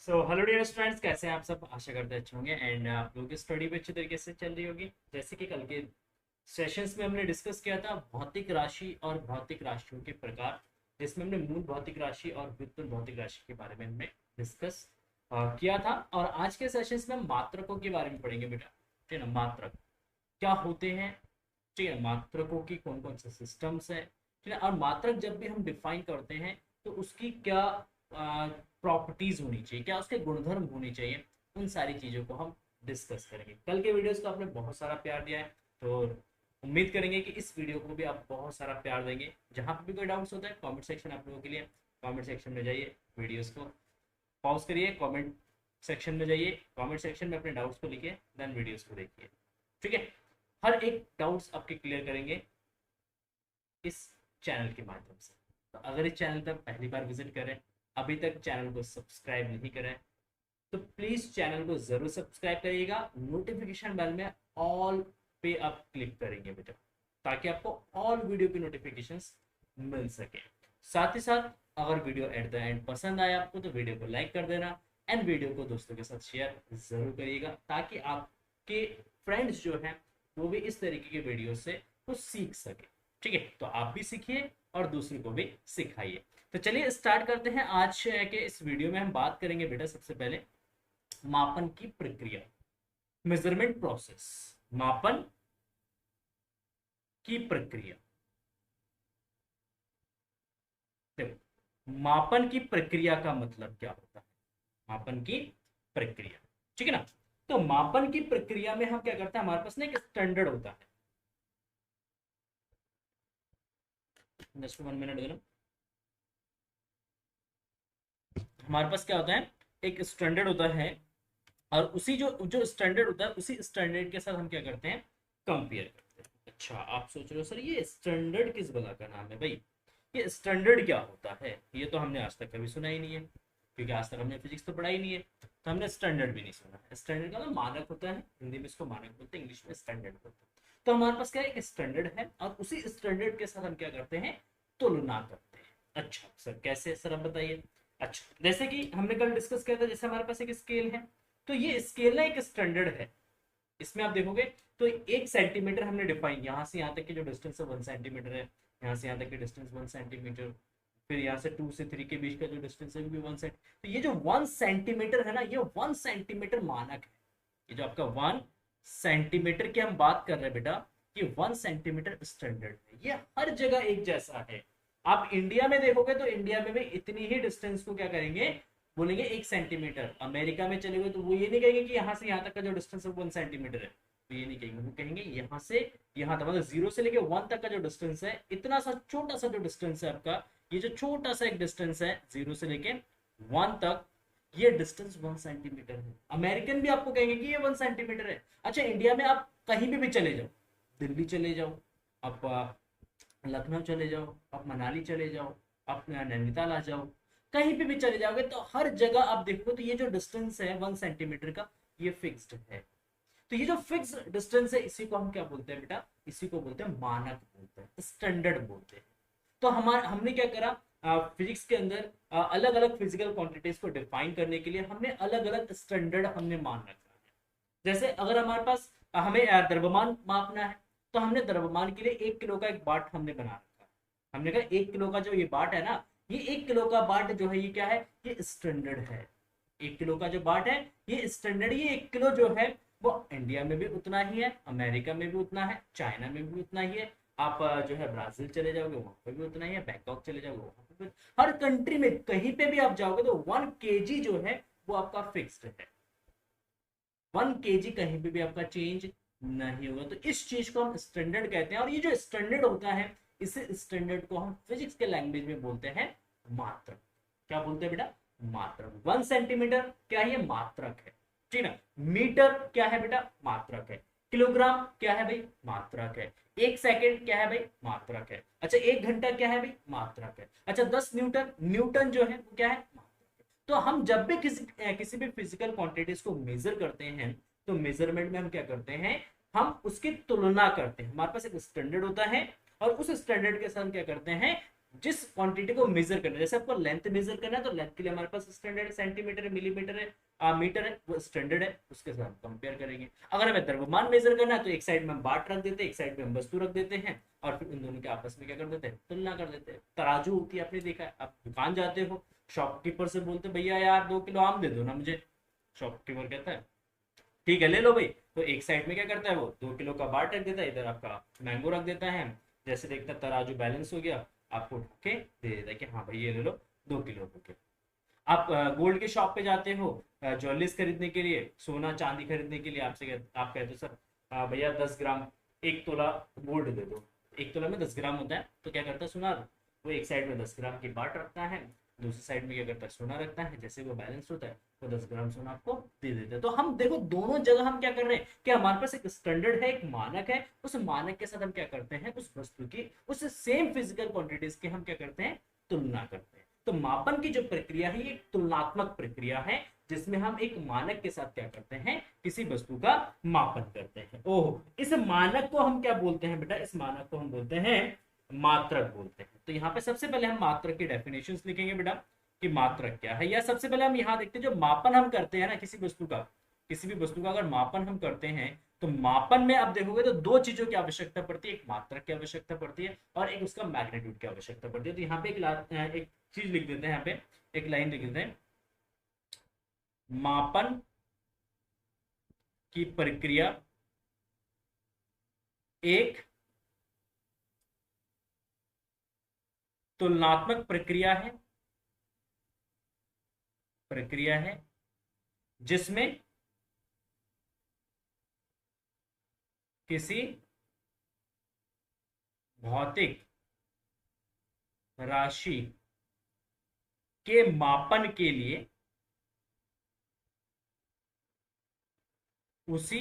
Hello dear students, कैसे हैं आप सब। आशा करते हैं अच्छे होंगे एंड आप लोगों की स्टडी भी अच्छी तरीके से चल रही होगी। जैसे कि कल के सेशंस में हमने डिस्कस किया था भौतिक राशि और भौतिक राशियों के प्रकार, जिसमें हमने मूल भौतिक राशि और व्युत्पन्न भौतिक राशि के बारे में हमने डिस्कस किया था। और आज के सेशंस में हम मात्रकों के बारे में पढ़ेंगे बेटा। ठीक है ना, मात्रक क्या होते हैं, ठीक है, मात्रकों की कौन कौन से सिस्टम्स है, ठीक है। और मात्रक जब भी हम डिफाइन करते हैं तो उसकी क्या प्रॉपर्टीज होनी चाहिए, क्या उसके गुणधर्म होने चाहिए, उन सारी चीजों को हम डिस्कस करेंगे। कल के वीडियोस को आपने बहुत सारा प्यार दिया है, तो उम्मीद करेंगे कि इस वीडियो को भी आप बहुत सारा प्यार देंगे। जहां पर भी कोई डाउट्स होता है, कमेंट सेक्शन आप लोगों के लिए, कमेंट सेक्शन में जाइए, वीडियोस को पॉज करिए, कमेंट सेक्शन में जाइए, कमेंट सेक्शन में अपने डाउट्स को लिखिए, देन वीडियोस को देखिए। ठीक है, हर एक डाउट्स आपके क्लियर करेंगे इस चैनल के माध्यम से। तो अगर इस चैनल पर पहली बार विजिट करें, अभी तक चैनल को सब्सक्राइब नहीं करें, तो प्लीज चैनल को जरूर सब्सक्राइब करिएगा। नोटिफिकेशन बेल में ऑल पे आप क्लिक करेंगे बेटा, ताकि आपको ऑल वीडियो की नोटिफिकेशंस मिल सके। साथ ही साथ अगर वीडियो एट द एंड पसंद आया आपको, तो वीडियो को लाइक कर देना एंड वीडियो को दोस्तों के साथ शेयर जरूर करिएगा, ताकि आपके फ्रेंड्स जो हैं वो भी इस तरीके के वीडियो से कुछ सीख सके। ठीक है, तो आप भी सीखिए और दूसरे को भी सिखाइए। तो चलिए स्टार्ट करते हैं। आज के इस वीडियो में हम बात करेंगे बेटा सबसे पहले मापन की प्रक्रिया, मेजरमेंट प्रोसेस। मापन की प्रक्रिया, देखो मापन की प्रक्रिया का मतलब क्या होता है। मापन की प्रक्रिया, ठीक है ना। तो मापन की प्रक्रिया में हम क्या करते हैं, हमारे पास ना एक स्टैंडर्ड होता है। जस्ट 1 मिनट देना। हमारे पास क्या होता है, एक स्टैंडर्ड होता है, और उसी जो जो स्टैंडर्ड होता है, उसी स्टैंडर्ड के साथ हम क्या करते हैं, कंपेयर करते हैं। अच्छा, आप सोच रहे हो सर ये स्टैंडर्ड किस बला का नाम है भाई, ये स्टैंडर्ड क्या होता है। ये तो हमने आज तक कभी सुना ही नहीं है, क्योंकि आज तक हमने फिजिक्स तो पढ़ा ही नहीं है, तो हमने स्टैंडर्ड भी नहीं सुना। स्टैंडर्ड का ना मानक होता है, हिंदी में इसको मानक बोलते हैं, इंग्लिश में स्टैंडर्ड बोलते हैं। तो हमारे पास क्या है, एक स्टैंडर्ड है, और उसी स्टैंडर्ड के साथ हम क्या करते हैं, तुलना करते हैं। अच्छा सर कैसे, सर आप बताइए। अच्छा, जैसे कि हमने कल डिस्कस किया था, जैसे हमारे पास एक स्केल है, तो ये स्केल ना एक स्टैंडर्ड है। इसमें आप देखोगे तो 1 सेंटीमीटर हमने डिफाइन, यहाँ से यहाँ तक की जो डिस्टेंस है 1 सेंटीमीटर है, यहाँ से यहाँ तक की डिस्टेंस 1 सेंटीमीटर, फिर यहाँ से 2 से 3 के बीच का जो डिस्टेंस है वो भी 1 सेंट। तो ये जो 1 सेंटीमीटर है ना, ये 1 सेंटीमीटर मानक है। ये जो आपका 1 सेंटीमीटर की हम बात कर रहे हैं बेटा, ये 1 सेंटीमीटर स्टैंडर्ड है, ये हर जगह एक जैसा है। आप इंडिया में देखोगे तो इंडिया में भी इतनी ही डिस्टेंस को क्या करेंगे, बोलेंगे 1 सेंटीमीटर। अमेरिका में चले गए तो वो ये नहीं कहेंगे कि यहाँ से यहाँ तक का जो डिस्टेंस है 1 सेंटीमीटर है, तो ये नहीं कहेंगे, वो कहेंगे यहाँ से यहाँ तक, मतलब 0 से लेके 1 तक का जो डिस्टेंस है, इतना सा छोटा सा जो डिस्टेंस है आपका, ये जो छोटा सा एक डिस्टेंस है 0 से लेके 1 तक, ये डिस्टेंस 1 सेंटीमीटर है। अमेरिकन भी आपको कहेंगे कि ये 1 सेंटीमीटर है। अच्छा, इंडिया में आप कहीं भी चले जाओ, दिल्ली चले जाओ, आप लखनऊ चले जाओ, आप मनाली चले जाओ, आप नैनीताल आ जाओ, कहीं पे भी चले जाओगे तो हर जगह आप देखो तो ये जो डिस्टेंस है 1 सेंटीमीटर का, ये फिक्स्ड है। तो ये जो फिक्स डिस्टेंस है, इसी को हम क्या बोलते हैं बेटा, इसी को बोलते हैं मानक बोलते हैं, स्टैंडर्ड बोलते हैं। तो हमने क्या करा, फिजिक्स के अंदर अलग अलग फिजिकल क्वांटिटीज को डिफाइन करने के लिए हमने अलग अलग स्टैंडर्ड हमने मान रखा है। जैसे अगर हमारे पास हमें द्रव्यमान मापना है, तो हमने द्रव्यमान के लिए 1 किलो का एक बाट हमने बना रखा है। हमने कहा 1 किलो का जो ये बाट है ना, ये 1 किलो का बाट जो है ये क्या है, ये स्टैंडर्ड है। 1 किलो का जो बाट है ये स्टैंडर्ड, ये 1 किलो जो है वो इंडिया में भी उतना ही है, अमेरिका में भी उतना है, चाइना में भी उतना ही है। आप जो है ब्राजील चले जाओगे वहां पे भी उतना ही है, बैंकॉक चले जाओगे वहां पे भी, हर कंट्री में कहीं पे भी आप जाओगे तो 1 kg जो है वो आपका फिक्स्ड है। 1 kg कहीं पे भी आपका चेंज नहीं होगा। तो इस चीज को हम स्टैंडर्ड कहते हैं, और ये जो स्टैंडर्ड होता है, इस स्टैंडर्ड को हम फिजिक्स के लैंग्वेज में बोलते हैं मात्रक। क्या बोलते हैं बेटा, मात्रक। 1 सेंटीमीटर क्या है, ये मात्रक है, ठीक है। मीटर क्या है बेटा, मात्रक है। किलोग्राम क्या है भाई, मात्रक है। 1 सेकेंड क्या है भाई, मात्रक है। अच्छा, 1 घंटा क्या है भाई, मात्रक है। अच्छा, 10 न्यूटन, न्यूटन जो है वो क्या है, तो हम जब भी किसी भी फिजिकल क्वांटिटीज को मेजर करते हैं, तो मेजरमेंट में हम क्या करते हैं, हम उसकी तुलना करते हैं। हमारे पास एक स्टैंडर्ड होता है, और उस स्टैंडर्ड के साथ हम क्या करते हैं, जिस क्वांटिटी को मेजर करना है, जैसे आपको लेंथ मेजर करना है तो लेंथ के लिए हमारे पास स्टैंडर्ड सेंटीमीटर है, मिलीमीटर है, मीटर है, वो स्टैंडर्ड है, उसके साथ कंपेयर करेंगे। अगर हमें द्रव्यमान मेजर करना है तो एक साइड में हम बाट रख देते हैं, एक साइड में हम वस्तु रख देते हैं, और फिर उन दोनों के आपस में क्या कर देते हैं, तुलना कर देते हैं। तराजू होती है, आपने देखा है, आप दुकान जाते हो, शॉपकीपर से बोलते भैया यार 2 किलो आम दे दो ना मुझे, शॉपकीपर कहता है ठीक है ले लो भाई। तो एक साइड में क्या करता है वो 2 किलो का बाट रख देता है, इधर आपका मैंगो रख देता है, जैसे देखता है तराजू बैलेंस हो गया, आपको के दे देता है कि हाँ भाई ये ले लो 2 किलो हो गया। आप गोल्ड के शॉप पे जाते हो ज्वेलरीज खरीदने के लिए, सोना चांदी खरीदने के लिए, आप कहते हो सर भैया 10 ग्राम 1 तोला गोल्ड दे दो। 1 तोला में 10 ग्राम होता है, तो क्या करता है सुनार, वो एक साइड में 10 ग्राम की बाट रखता है, दूसरी साइड में क्या करता है सोना रखता है, जैसे वो बैलेंस होता है वो 10 ग्राम सोना आपको दे देता है। तो हम देखो दोनों जगह हम क्या कर रहे हैं कि हमारे पास एक स्टैंडर्ड है, एक मानक है, उस मानक के साथ हम क्या करते हैं, उस वस्तु की उस सेम फिजिकल क्वांटिटीज के हम क्या करते हैं, तुलना करते हैं। तो मापन की जो प्रक्रिया है ये तुलनात्मक प्रक्रिया है, जिसमें हम एक मानक के साथ क्या करते हैं, किसी वस्तु का मापन करते हैं। ओह, इस मानक को हम क्या बोलते हैं बेटा, इस मानक को हम बोलते हैं मात्रक बोलते हैं। तो यहाँ पे सबसे पहले हम मात्रक की डेफिनेशंस लिखेंगे बेटा कि मात्रक क्या है, या सबसे पहले हम यहाँ देखते हैं जो मापन हम करते हैं ना किसी वस्तु का, किसी भी वस्तु का अगर मापन हम करते हैं तो मापन में आप देखोगे तो दो चीजों की आवश्यकता पड़ती है, एक मात्रक की आवश्यकता पड़ती है और एक उसका मैग्नीट्यूड की आवश्यकता पड़ती है। तो यहाँ पे एक चीज लिख देते हैं, यहाँ पे एक लाइन लिख देते हैं, मापन की प्रक्रिया एक तुलनात्मक प्रक्रिया है जिसमें किसी भौतिक राशि के मापन के लिए उसी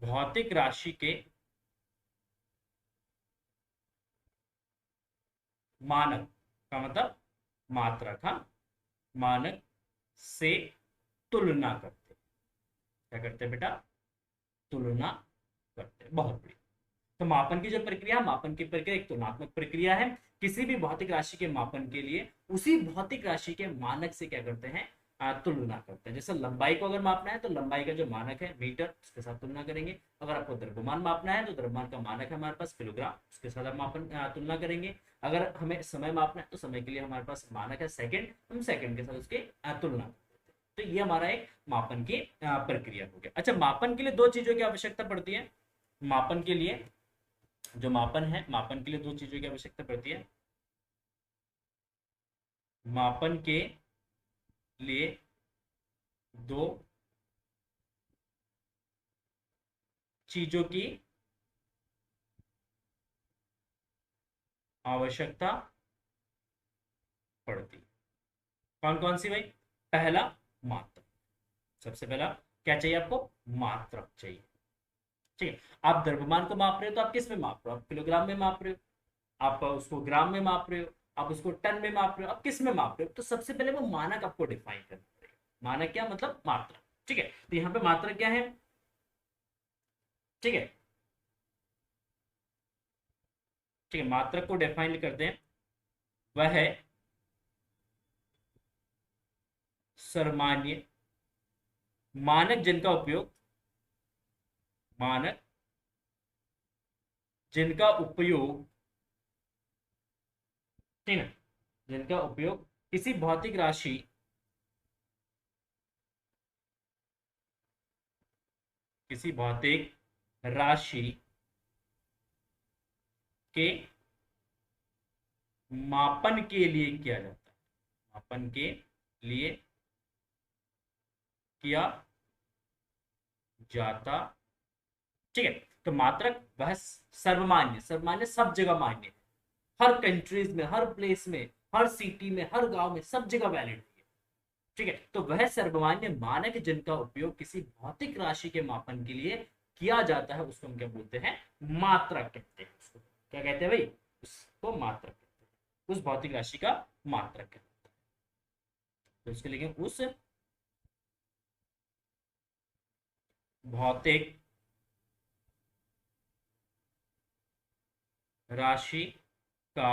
भौतिक राशि के मानक का मतलब मात्रक, हाँ, मानक से तुलना करते, क्या करते हैं बेटा, तुलना करते हैं। बहुत बढ़िया। तो मापन की जो प्रक्रिया, मापन की प्रक्रिया एक तुलनात्मक प्रक्रिया है, किसी भी भौतिक राशि के मापन के लिए उसी भौतिक राशि के मानक से क्या करते हैं, तुलना करते हैं। जैसे लंबाई को अगर मापना है तो लंबाई का जो मानक है मीटर, उसके साथ तुलना करेंगे। अगर आपको द्रव्यमान मापना है तो द्रव्यमान का मानक है हमारे पास किलोग्राम, उसके साथ हम मापन तुलना करेंगे। अगर हमें समय मापना है तो समय के लिए हमारे पास मानक है सेकंड, हम सेकंड के साथ उसकी तुलना करते हैं। तो ये हमारा एक मापन की प्रक्रिया हो गया। अच्छा, मापन के लिए दो चीजों की आवश्यकता पड़ती है। मापन के लिए जो मापन है, मापन के लिए दो चीजों की आवश्यकता पड़ती है। मापन के लिए दो चीजों की आवश्यकता पड़ती, कौन कौन सी भाई, पहला मात्रक, सबसे पहला क्या चाहिए आपको, मात्रक चाहिए। ठीक है, आप द्रव्यमान को माप रहे हो तो आप किस में माप रहे हो, आप किलोग्राम में माप रहे हो, आप उसको ग्राम में माप रहे हो, आप उसको टन में माप रहे हो, आप किस में माप रहे हो। तो सबसे पहले वो मानक आपको डिफाइन करना पड़ेगा। मानक क्या मतलब, मात्रक। ठीक है, तो यहाँ पे मात्रक क्या है, ठीक है, ठीक है, मात्रक को डिफाइन करते हैं, वह है सर्वमान्य मानक जिनका उपयोग, मानक जिनका उपयोग, ठीक है, जिनका उपयोग किसी भौतिक राशि, किसी भौतिक राशि के मापन के लिए किया जाता है, मापन के लिए किया जाता। ठीक है, तो मात्रक वह सर्वमान्य, सर्वमान्य सब जगह मान्य है, हर कंट्रीज में, हर प्लेस में, हर सिटी में, हर गांव में, सब जगह वैलिड है। ठीक है, तो वह सर्वमान्य मानक जिनका उपयोग किसी भौतिक राशि के मापन के लिए किया जाता है उसको हम क्या बोलते हैं, मात्रक कहते हैं। उसको क्या कहते हैं भाई, उसको मात्रक कहते हैं, उस भौतिक राशि का मात्रक कहते हैं। तो उसके लिए उस भौतिक राशि का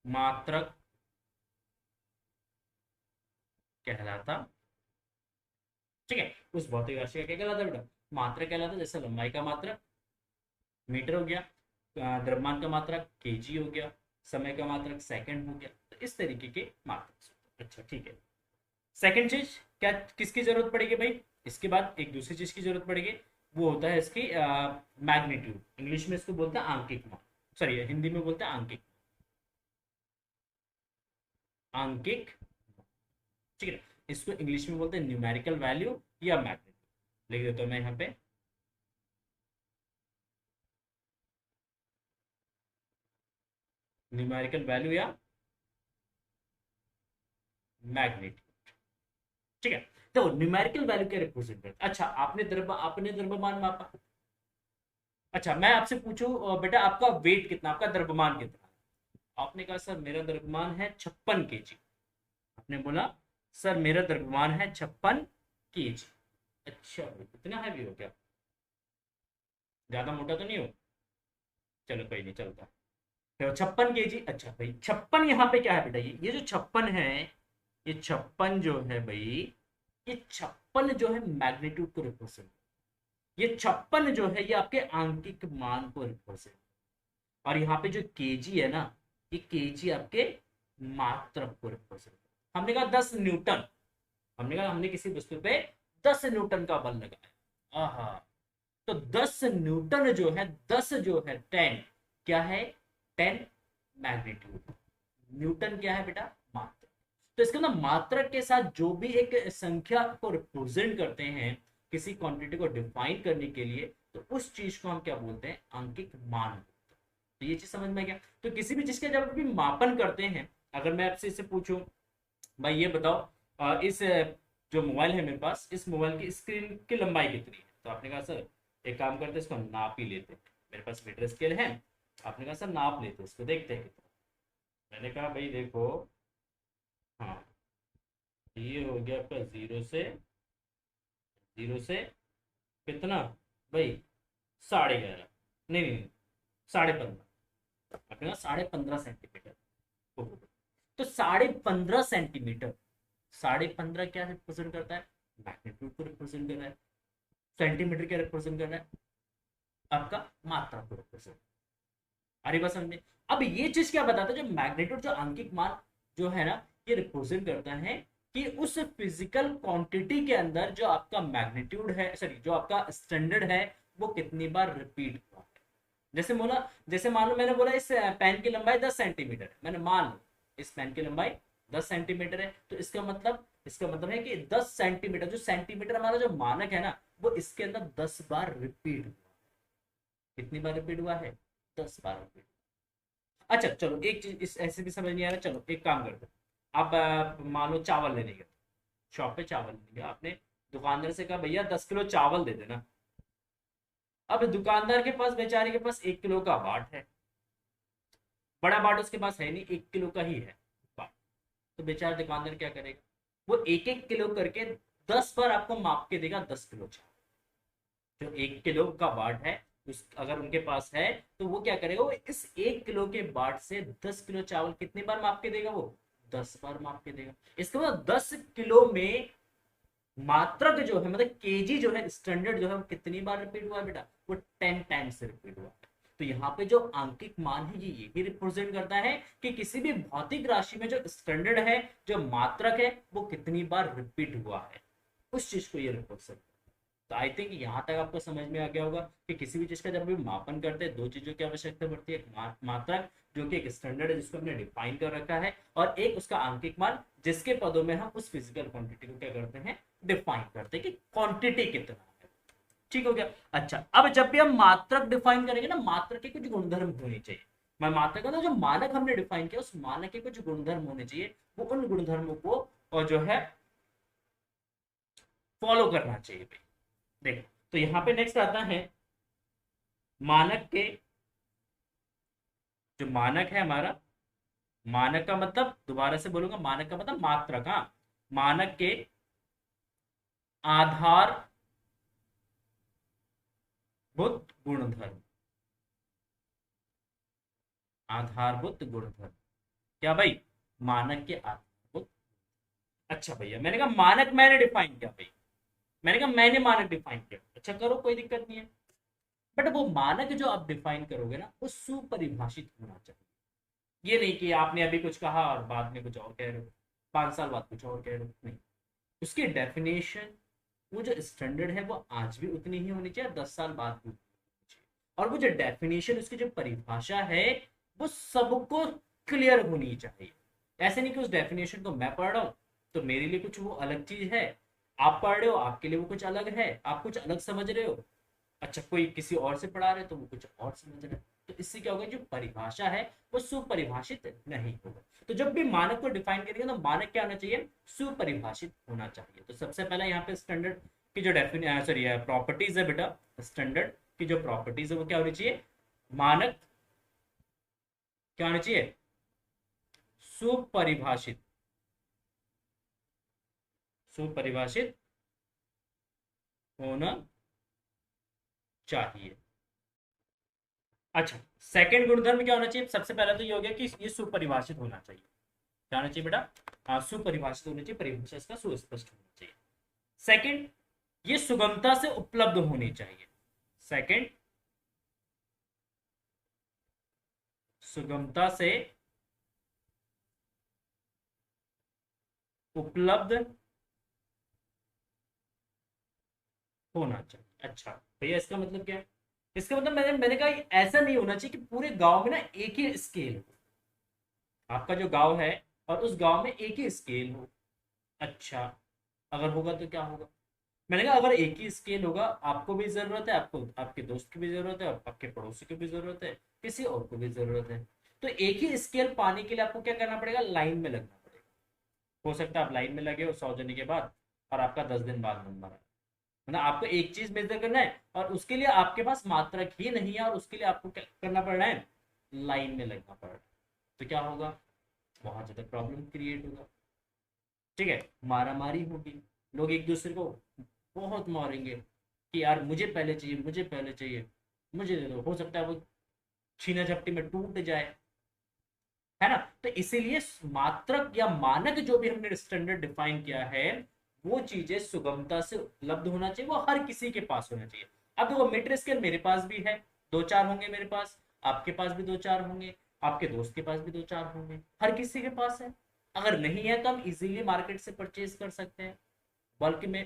मात्रक कहलाता। ठीक है, उस भौतिक राशि का क्या कहलाता बेटा? मात्रक कहलाता। जैसे लंबाई का मात्रक मीटर हो गया, द्रव्यमान का मात्रक केजी हो गया, समय का मात्रक सेकंड हो गया। तो इस तरीके के मात्रक। अच्छा ठीक है। सेकंड चीज क्या किसकी जरूरत पड़ेगी भाई? इसके बाद एक दूसरी चीज की जरूरत पड़ेगी, वो होता है इसकी मैग्नीट्यूड। इंग्लिश में इसको बोलते हैं आंकिक मान, सॉरी हिंदी में बोलते हैं आंकिक। आंकिक, ठीक है। इसको इंग्लिश में बोलते हैं न्यूमेरिकल वैल्यू या मैग्नीट्यूड। लिख देता हूं मैं यहाँ पे, न्यूमेरिकल वैल्यू या मैग्नीट्यूड। ठीक है, तो न्यूमेरिकल वैल्यू क्या रिप्रेजेंट करता है? अच्छा, आपने द्रव्यमान मापा। अच्छा, मैं आपसे पूछूं बेटा आपका वेट कितना, आपका द्रव्यमान कितना? आपने कहा सर मेरा द्रव्यमान है 56 kg। आपने बोला सर मेरा द्रव्यमान है 56 kg। अच्छा, इतना हैवी हो गया? ज्यादा मोटा तो नहीं हो? चलो कोई नहीं, चलता। तो 56 kg। अच्छा भाई 56 यहाँ पे क्या है बेटा? ये जो 56 है, ये 56 जो है भाई, ये 56 जो है मैग्नीट्यूड को रिप्रेजेंट, ये 56 जो है ये आपके आंकिक मान को रिप्रेजेंट। और यहाँ पे जो केजी है ना, ये केजी आपके मात्रक को रिप्रेजेंट। हमने कहा 10 न्यूटन, हमने कहा हमने किसी वस्तु पे 10 न्यूटन का बल लगाया। आहा, तो 10 न्यूटन जो है, 10 जो है 10 क्या है? 10 मैग्नीट्यूड। न्यूटन क्या है बेटा? मात्रक। तो इसके अंदर मात्रक के साथ जो भी एक संख्या को रिप्रेजेंट करते हैं किसी क्वांटिटी को डिफाइन करने के लिए, तो उस चीज को हम क्या बोलते हैं? आंकिक मान। तो ये चीज समझ में आ गया। तो किसी भी चीज का जब भी मापन करते हैं, अगर मैं आपसे इसे पूछूं भाई ये बताओ इस जो मोबाइल है मेरे पास, इस मोबाइल की स्क्रीन की लंबाई कितनी है? तो आपने कहा सर एक काम करते हैं, इसको नाप ही लेते हैं, मेरे पास मीटर स्केल है। आपने कहा सर नाप लेते हैं इसको, देखते हैं कितना। मैंने कहा भाई देखो, हाँ ये हो गया आपका जीरो से कितना भाई? 11.5, नहीं नहीं 15.5। आपने कहा 15.5 सेंटीमीटर। तो 15.5 सेंटीमीटर, 15.5 क्या रिप्रेजेंट करता है? मैग्नीट्यूड को रिप्रेजेंट कर रहा है। सेंटीमीटर क्या रिप्रेजेंट कर रहा है? आपका मात्रा को रिप्रेजेंट। अरे बस समझे। अब ये चीज क्या बताता है? जो मैग्नीट्यूड, जो आंकिक मान जो है ना, ये रिप्रेजेंट करता है कि उस फिजिकल क्वांटिटी के अंदर जो आपका मैग्नीट्यूड है, सॉरी जो आपका स्टैंडर्ड है, वो कितनी बार रिपीट हुआ है। जैसे मान लो मैंने बोला इस पेन की लंबाई 10 सेंटीमीटर है, मैंने मान लो इस पेन की लंबाई 10 सेंटीमीटर है, तो इसका मतलब है कि 10 सेंटीमीटर, जो सेंटीमीटर हमारा जो मानक है ना, वो इसके अंदर 10 बार रिपीट हुआ। कितनी बार रिपीट हुआ है? 10 बार रिपीट। अच्छा चलो, एक चीज इस ऐसे भी समझ नहीं आ रहा, चलो एक काम करते हैं। आप मान लो चावल लेने गए, शॉप पे चावल लेने गए आपने, दुकानदार से कहा भैया 10 किलो चावल दे देना। अब दुकानदार के पास, बेचारे के पास 1 किलो का बाट है, बड़ा बाट उसके पास है नहीं, 1 किलो का ही है बाट। तो बेचारा दुकानदार क्या करेगा? वो एक एक किलो करके 10 बार आपको माप के देगा 10 किलो चावल। जो 1 किलो का बाट है, उस अगर उनके पास है, तो वो क्या करेगा? वो इस 1 किलो के बाट से 10 किलो चावल कितनी बार माप के देगा? वो 10 बार माप के देगा। इसके बाद 10 किलो में मात्रक जो है, मतलब केजी जो है, स्टैंडर्ड जो है, वो कितनी बार रिपीट हुआ है बेटा? वो 10 टाइम्स रिपीट हुआ। तो यहाँ पे जो आंकिक मान है, ये यही रिप्रेजेंट करता है कि किसी भी भौतिक राशि में जो स्टैंडर्ड है, जो मात्रक है, वो कितनी बार रिपीट हुआ है, उस चीज को ये रिप्रेजेंट। तो आई थिंक यहाँ तक आपको समझ में आ गया होगा कि किसी भी चीज का जब भी मापन करते हैं, दो चीजों की आवश्यकता पड़ती है। एक मात्रक जो कि एक स्टैंडर्ड है जिसको हमने डिफाइन कर रखा है, और एक उसका आंकिक मान जिसके पदों में हम उस फिजिकल क्वांटिटी को क्या करते हैं? डिफाइन करते हैं कि क्वांटिटी कितना है। ठीक हो गया। अच्छा, अब जब भी हम मात्रक डिफाइन करेंगे ना, मात्रक के कुछ गुणधर्म होने चाहिए। मैं मात्रक का जो मानक हमने डिफाइन किया, उस मानक के कुछ गुणधर्म होने चाहिए, वो उन गुणधर्मों को और जो है फॉलो करना चाहिए भाई। देखो, तो यहाँ पे नेक्स्ट आता है मानक के, जो मानक है हमारा, मानक का मतलब, दोबारा से बोलूंगा, मानक का मतलब मात्रक। हाँ, मानक के आधारभूत गुणधर्म। आधारभूत गुणधर्म। क्या भाई? मानक के आधारभूत। अच्छा भैया, मैंने कहा मानक मैंने डिफाइन किया भाई, मैंने कहा मैंने मानक डिफाइन किया, अच्छा करो कोई दिक्कत नहीं है। बट वो मानक जो आप डिफाइन करोगे ना, वो सुपरिभाषित होना चाहिए। ये नहीं कि आपने अभी कुछ कहा और बाद में कुछ और कह रहे हो, 5 साल बाद कुछ और कह रहे हो, नहीं। उसकी डेफिनेशन, वो जो स्टैंडर्ड है वो आज भी उतनी ही होनी चाहिए, 10 साल बाद भी उतनी होनी चाहिए। और वो जो डेफिनेशन, उसकी जो परिभाषा है, वो सबको क्लियर होनी चाहिए। ऐसे नहीं कि उस डेफिनेशन को मैं पढ़ रहा हूँ तो मेरे लिए कुछ वो अलग चीज है, आप पढ़ रहे हो आपके लिए वो कुछ अलग है, आप कुछ अलग समझ रहे हो, अच्छा कोई किसी और से पढ़ा रहे तो वो कुछ और समझ रहे हैं। तो इससे क्या होगा, जो परिभाषा है वो सुपरिभाषित नहीं होगा। तो जब भी मानक को डिफाइन करेंगे तो मानक क्या होना चाहिए, सुपरिभाषित होना चाहिए। तो सबसे पहला यहाँ पे स्टैंडर्ड की जो सॉरी प्रॉपर्टीज है बेटा, स्टैंडर्ड की जो प्रॉपर्टीज है वो क्या होनी चाहिए, मानक क्या होना चाहिए, सुपरिभाषित, सुपरिभाषित होना चाहिए। अच्छा, सेकंड गुणधर्म क्या होना चाहिए, सबसे पहला तो ये हो गया कि ये सुपरिभाषित होना चाहिए। क्या होना चाहिए बेटा, हाँ सुपरिभाषित होना चाहिए, परिभाषा इसका सुस्पष्ट होना चाहिए। सेकंड, ये सुगमता से उपलब्ध होनी चाहिए। सेकंड, सुगमता से उपलब्ध होना चाहिए। अच्छा भैया, इसका मतलब क्या है, इसका मतलब मैंने कहा ऐसा नहीं होना चाहिए कि पूरे गांव में ना एक ही स्केल हो, आपका जो गांव है और उस गांव में एक ही स्केल हो। अच्छा, अगर होगा तो क्या होगा, मैंने कहा अगर एक ही स्केल होगा, आपको भी जरूरत है, आपको आपके दोस्त की भी जरूरत है, और आपके पड़ोसी की भी जरूरत है, किसी और को भी जरूरत है। तो एक ही स्केल पाने के लिए आपको क्या करना पड़ेगा, लाइन में लगना पड़ेगा। हो सकता है आप लाइन में लगे हो 100 जने के बाद, और आपका 10 दिन बाद नंबर है। मतलब आपको एक चीज मेजर करना है और उसके लिए आपके पास मात्रक ही नहीं है, और उसके लिए आपको क्या करना पड़ रहा है, लाइन में लगना पड़ रहा है। तो क्या होगा, बहुत ज्यादा प्रॉब्लम क्रिएट होगा। ठीक है, मारा मारी होगी, लोग एक दूसरे को बहुत मारेंगे कि यार मुझे पहले चाहिए, मुझे पहले चाहिए, मुझे दे दो। हो सकता है वो छीना झपटी में टूट जाए, है ना। तो इसीलिए मात्रक या मानक जो भी हमने स्टैंडर्ड डिफाइन किया है, वो चीजें सुगमता से उपलब्ध होना चाहिए, वो हर किसी के पास होना चाहिए। अब देखो मीटर स्केल मेरे पास भी है, 2-4 होंगे मेरे पास, आपके पास भी 2-4 होंगे, आपके दोस्त के पास भी 2-4 होंगे, हर किसी के पास है। अगर नहीं है तो हम इजीली मार्केट से परचेज कर सकते हैं, बल्क में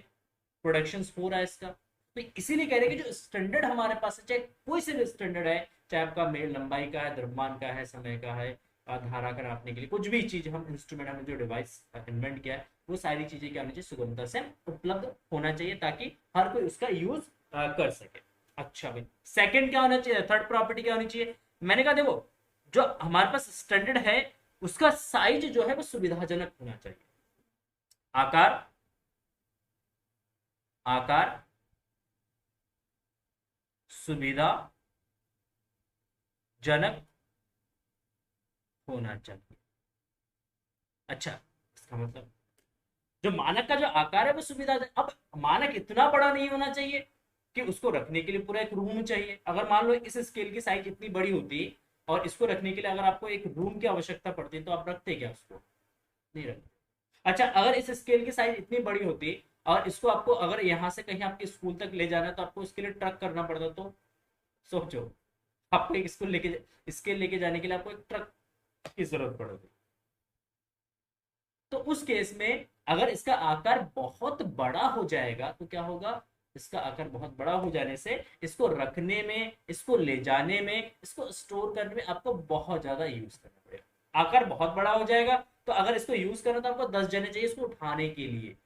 प्रोडक्शन हो रहा है इसका। तो इसीलिए कह रहे हैं कि जो स्टैंडर्ड हमारे पास है, चाहे कोई से भी स्टैंडर्ड है, चाहे आपका मेल लंबाई का है, द्रव्यमान का है, समय का है, धारा का नापने के लिए कुछ भी चीज, हम इंस्ट्रूमेंट, हमने जो डिवाइस इन्वेंट किया है, वो सारी चीजें क्या होनी चाहिए, सुगमता से उपलब्ध होना चाहिए, ताकि हर कोई उसका यूज कर सके। अच्छा भाई, सेकंड क्या होना चाहिए, थर्ड प्रॉपर्टी क्या होनी चाहिए, मैंने कहा देखो, जो हमारे पास स्टैंडर्ड है उसका साइज जो है वो सुविधाजनक होना चाहिए। आकार, आकार सुविधाजनक होना चाहिए। अच्छा, इसका मतलब जो मानक का जो आकार है वो सुविधा, अब मानक इतना बड़ा नहीं होना चाहिए कि उसको रखने के लिए पूरा एक रूम चाहिए। अगर मान लो इस स्केल की साइज इतनी बड़ी होती और इसको रखने के लिए अगर आपको एक रूम की आवश्यकता पड़ती तो आप रखते क्या उसको, नहीं रखते। अच्छा, अगर इस स्केल की साइज इतनी बड़ी होती और इसको आपको अगर यहाँ से कहीं आपके स्कूल तक ले जाना है तो आपको इसके लिए ट्रक करना पड़ता, तो सोचो, आपको एक स्कूल लेके स्केल लेके जाने के लिए आपको एक ट्रक की जरूरत पड़ेगी। तो उस केस में अगर इसका आकार बहुत बड़ा हो जाएगा तो क्या होगा, इसका आकार बहुत बड़ा हो जाने से इसको रखने में, इसको ले जाने में, इसको स्टोर करने में आपको बहुत ज्यादा यूज करना पड़ेगा। आकार बहुत बड़ा हो जाएगा तो अगर इसको यूज करना तो आपको 10 जने चाहिए इसको उठाने के लिए।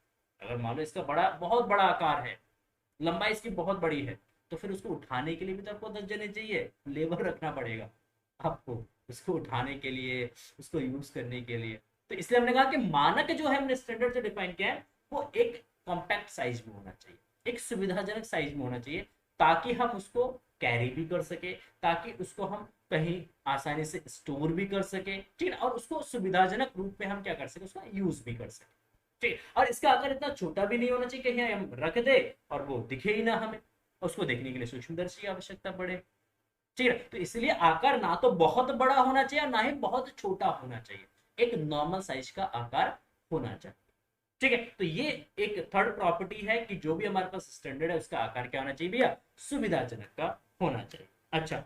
अगर मान लो इसका बड़ा, बहुत बड़ा आकार है, लंबाई इसकी बहुत बड़ी है, तो फिर उसको उठाने के लिए भी तो आपको 10 जने चाहिए, लेबर रखना पड़ेगा आपको उसको उठाने के लिए, उसको यूज करने के लिए। तो इसलिए हमने कहा कि मानक जो है, हमने स्टैंडर्ड जो डिफाइन किया है, वो एक कॉम्पैक्ट साइज में होना चाहिए, एक सुविधाजनक साइज में होना चाहिए, ताकि हम उसको कैरी भी कर सके, ताकि उसको हम कहीं आसानी से स्टोर भी कर सके, ठीक है, और उसको सुविधाजनक रूप में हम क्या कर सके, उसका यूज भी कर सके। ठीक, और इसका आकार इतना छोटा भी नहीं होना चाहिए कहीं हम रख दे और वो दिखे ही ना हमें, उसको देखने के लिए सूक्ष्मदर्शी की आवश्यकता पड़े। ठीक है। तो इसलिए आकार ना तो बहुत बड़ा होना चाहिए और ना ही बहुत छोटा होना चाहिए, एक नॉर्मल साइज का आकार होना चाहिए। ठीक है। तो ये एक थर्ड प्रॉपर्टी है कि जो भी हमारे पास स्टैंडर्ड है उसका आकार क्या होना चाहिए भैया, सुविधाजनक का होना चाहिए। अच्छा,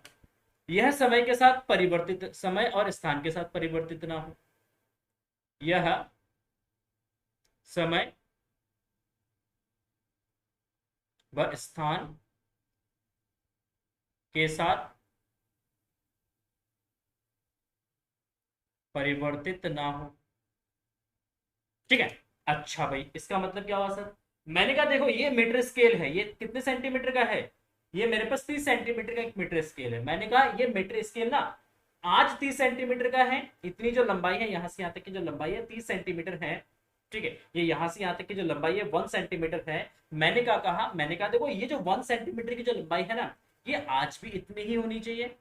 यह समय के साथ परिवर्तित, समय और स्थान के साथ परिवर्तित ना हो, यह समय व स्थान के साथ परिवर्तित ना हो। ठीक है। अच्छा भाई, इसका मतलब क्या हुआ सर, मैंने कहा देखो ये मीटर स्केल है, ये कितने सेंटीमीटर का है, ये मेरे पास 30 सेंटीमीटर का एक मीटर स्केल है। मैंने कहा ये मीटर स्केल ना आज 30 सेंटीमीटर का है, इतनी जो लंबाई है यहां से यहां तक की जो लंबाई है 30 सेंटीमीटर है। ठीक है, ये यहां से यहां तक की जो लंबाई है 1 सेंटीमीटर है। मैंने कहा देखो ये जो 1 सेंटीमीटर की जो लंबाई है ना, ये आज भी इतनी ही होनी चाहिए,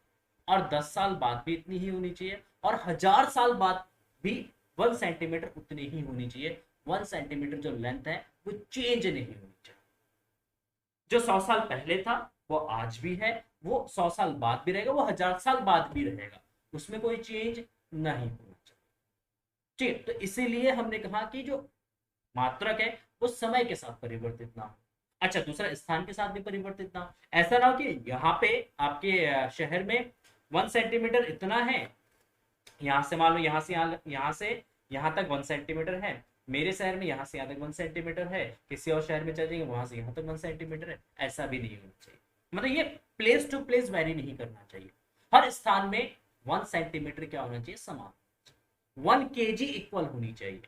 और 10 साल बाद भी इतनी ही होनी चाहिए, और 1000 साल बाद भी 1 सेंटीमीटर उतनी ही होनी चाहिए। 1 सेंटीमीटर जो लेंथ है वो चेंज नहीं होनी चाहिए। जो 100 साल पहले था वो आज भी है, वो 100 साल बाद भी रहेगा, वो 1000 साल बाद भी रहेगा, उसमें कोई चेंज नहीं होना चाहिए। ठीक है। तो इसीलिए हमने कहा कि जो मात्रक है वो समय के साथ परिवर्तित ना हो। अच्छा, दूसरा स्थान के साथ भी परिवर्तित ना हो। ऐसा ना हो कि यहाँ पे आपके शहर में 1 सेंटीमीटर इतना है, यहाँ से मान लो यहाँ से 1 सेंटीमीटर है, मेरे शहर में यहाँ से यहाँ तक 1 सेंटीमीटर है, किसी और शहर में चल जाएंगे वहां से यहाँ तक 1 सेंटीमीटर है, ऐसा भी नहीं होना चाहिए। मतलब ये प्लेस टू प्लेस वेरी नहीं करना चाहिए। हर स्थान में 1 सेंटीमीटर क्या होना चाहिए, समान, 1 kg इक्वल होनी चाहिए।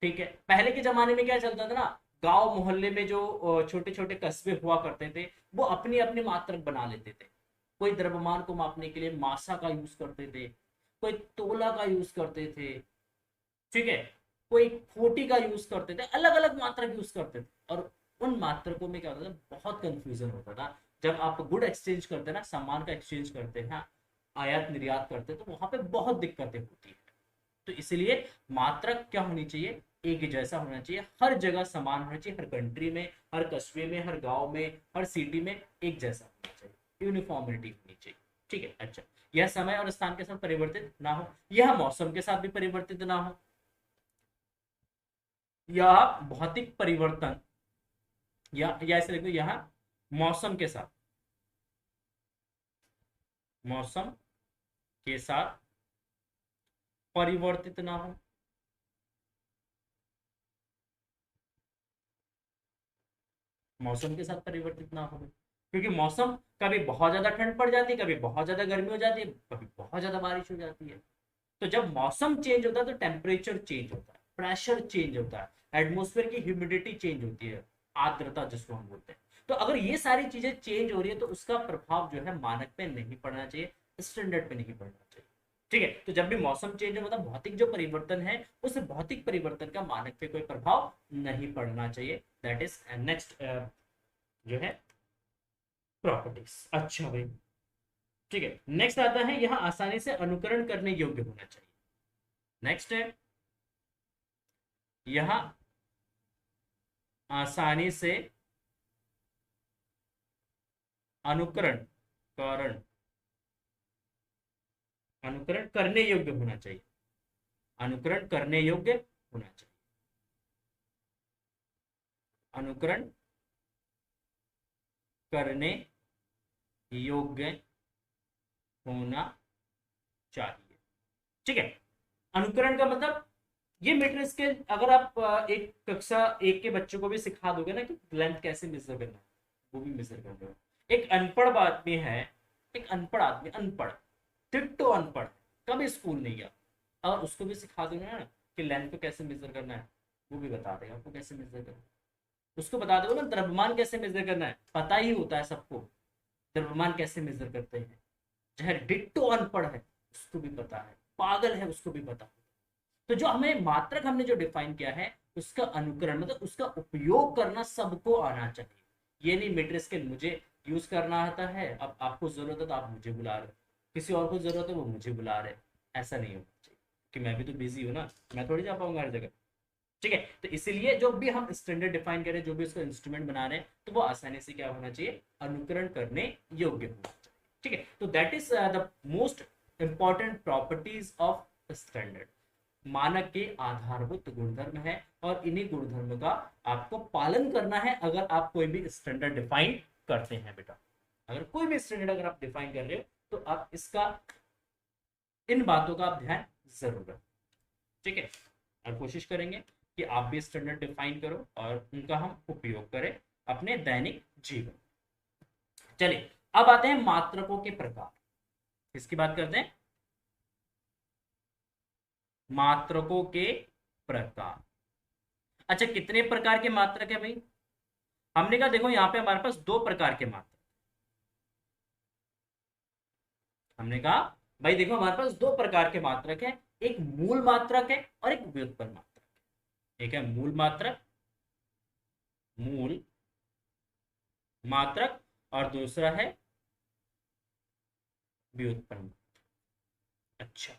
ठीक है। पहले के जमाने में क्या चलता था ना, गांव मोहल्ले में जो छोटे छोटे कस्बे हुआ करते थे, वो अपनी अपनी मात्रक बना लेते थे। कोई द्रव्यमान को मापने के लिए मासा का यूज करते थे, कोई तोला का यूज करते थे। ठीक है। कोई खोटी का यूज करते थे, अलग अलग मात्रक यूज करते थे, और उन मात्रकों में क्या होता था, बहुत कंफ्यूजन होता था। जब आप गुड एक्सचेंज करते ना, सामान का एक्सचेंज करते हैं, आयात निर्यात करते, तो वहां पे बहुत दिक्कतें होती है। तो इसलिए मात्रक क्या होनी चाहिए, एक जैसा होना चाहिए, हर जगह समान होना चाहिए, हर कंट्री में, हर कस्बे में, हर गांव में, हर सिटी में एक जैसा होना चाहिए, यूनिफॉर्मिटी होनी चाहिए। ठीक है। अच्छा, यह समय और स्थान के साथ परिवर्तित ना हो, यह मौसम के साथ भी परिवर्तित ना हो, यह भौतिक परिवर्तन, या ऐसे लिख दो, यह मौसम के साथ, मौसम के साथ परिवर्तित ना हो। मौसम के साथ परिवर्तित ना हो, क्योंकि मौसम कभी बहुत ज्यादा ठंड पड़ जाती है, कभी बहुत ज्यादा गर्मी हो जाती है, कभी बहुत ज्यादा बारिश हो जाती है। तो जब मौसम चेंज होता है तो टेम्परेचर चेंज होता है, प्रेशर चेंज होता है, एटमोस्फेयर की ह्यूमिडिटी चेंज होती है, आर्द्रता जिसको हम बोलते हैं। तो अगर ये सारी चीजें चेंज हो रही है तो उसका प्रभाव जो है मानक पे नहीं पड़ना चाहिए, स्टैंडर्ड पे नहीं पड़ना चाहिए। ठीक है। तो जब भी मौसम चेंज हो, मतलब भौतिक जो परिवर्तन है, उस भौतिक परिवर्तन का मानक पे कोई प्रभाव नहीं पड़ना चाहिए। दैट इज नेक्स्ट जो है प्रॉपर्टीज। अच्छा भाई, ठीक है। नेक्स्ट आता है, यह आसानी से अनुकरण करने योग्य होना चाहिए। नेक्स्ट है, यह आसानी से अनुकरण करण अनुकरण करने योग्य होना चाहिए, अनुकरण करने योग्य होना चाहिए, अनुकरण करने योग्य होना चाहिए। ठीक है। अनुकरण का मतलब, ये मीटर स्केल अगर आप एक कक्षा एक के बच्चों को भी सिखा दोगे ना कि लेंथ कैसे मेजर करना है, वो भी मेजर कर देगा। एक अनपढ़ आदमी है, एक अनपढ़ आदमी, अनपढ़, टिट्टो अनपढ़, कभी स्कूल नहीं गया, और उसको भी सिखा दूंगा ना कि लेंथ को कैसे मेजर करना है, वो भी बता देगा आपको कैसे मेजर करना है। उसको बता दोगे ना द्रव्यमान कैसे मेजर करना है, पता ही होता है सबको, द्रव्यमान कैसे मेजर करते हैं। चाहे डिट्टो अनपढ़ है उसको भी पता है, पागल है उसको भी पता है। तो जो हमें मात्रक हमने जो डिफाइन किया है, उसका अनुकरण मतलब उसका उपयोग करना सबको आना चाहिए। ये नहीं मीटर स्केल मुझे यूज करना आता है, अब आपको जरूरत है तो आप मुझे बुला रहे, किसी और को जरूरत है वो मुझे बुला रहे, ऐसा नहीं होना चाहिए। कि मैं भी तो बिजी हूँ ना, मैं थोड़ी जा पाऊंगा हर जगह। ठीक है, तो इसीलिए जो भी हम स्टैंडर्ड डिफाइन करें, जो भी उसका इंस्ट्रूमेंट बना रहे हैं, तो वो आसानी से क्या होना चाहिए, अनुकरण करने योग्य होना चाहिए। ठीक है, तो that is the most important properties of standard. मानक के आधारभूत गुणधर्म है, और इन्हीं गुणधर्म का आपको पालन करना है अगर आप कोई भी स्टैंडर्ड डिफाइन करते हैं बेटा। अगर कोई भी स्टैंडर्ड अगर आप डिफाइन कर रहे हो, तो आप इसका, इन बातों का आप ध्यान जरूर रखें। ठीक है, और कोशिश करेंगे कि आप भी स्टैंडर्ड डिफाइन करो और उनका हम उपयोग करें अपने दैनिक जीवन। चलिए, अब आते हैं मात्रकों के प्रकार। इसकी बात करते हैं, मात्रकों के प्रकार। अच्छा, कितने प्रकार के मात्रक है भाई? हमने कहा देखो यहां पे हमारे पास दो प्रकार के मात्रक। हमने कहा भाई देखो हमारे पास दो प्रकार के मात्रक है, एक मूल मात्रक है और एक व्युत्पन्न मात्रक है। एक है मूल मात्रक, मूल मात्रक, और दूसरा है व्युत्पन्न। अच्छा,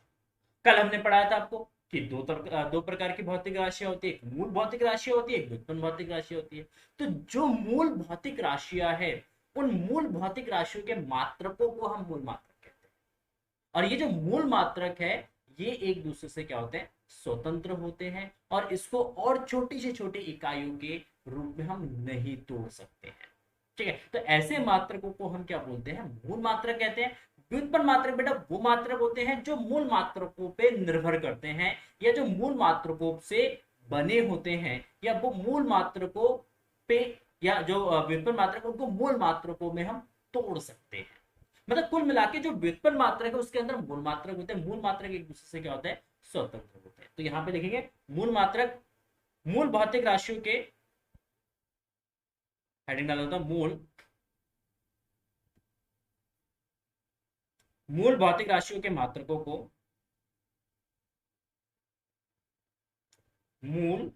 कल हमने पढ़ाया था आपको कि दो प्रकार की भौतिक राशियां होती है, एक मूल भौतिक राशि होती है, एक व्युत्पन्न भौतिक राशि होती है। तो जो मूल भौतिक राशियां है, उन मूल भौतिक राशियों के मात्रकों को हम मूल मात्रक कहते हैं। और ये जो मूल मात्रक है, ये एक दूसरे से क्या होते हैं, स्वतंत्र होते हैं, और इसको और छोटी से छोटी इकाइयों के रूप में हम नहीं तोड़ सकते हैं। ठीक है, तो ऐसे मात्रकों को हम क्या बोलते हैं, मूल मात्रक कहते हैं। व्युत्पन्न मात्रक बेटा वो मात्रक होते हैं जो मूल मात्रकों पे निर्भर करते हैं, या जो मूल मात्रकों से बने होते हैं, या वो मूल मात्रकों पे, या जो व्युत्पन्न मात्रक उनको मूल मात्रकों में हम तोड़ सकते हैं। मतलब कुल मिला के जो व्युत्पन्न मात्रक है उसके अंदर मूल मात्रक होते हैं, मूल मात्रक एक दूसरे से क्या होता है, स्वतंत्र होते हैं। तो यहाँ पे देखेंगे मूल मात्रक, मूल भौतिक राशियों के, हेडिंग डाला होता मूल भौतिक राशियों के मात्रकों को मूल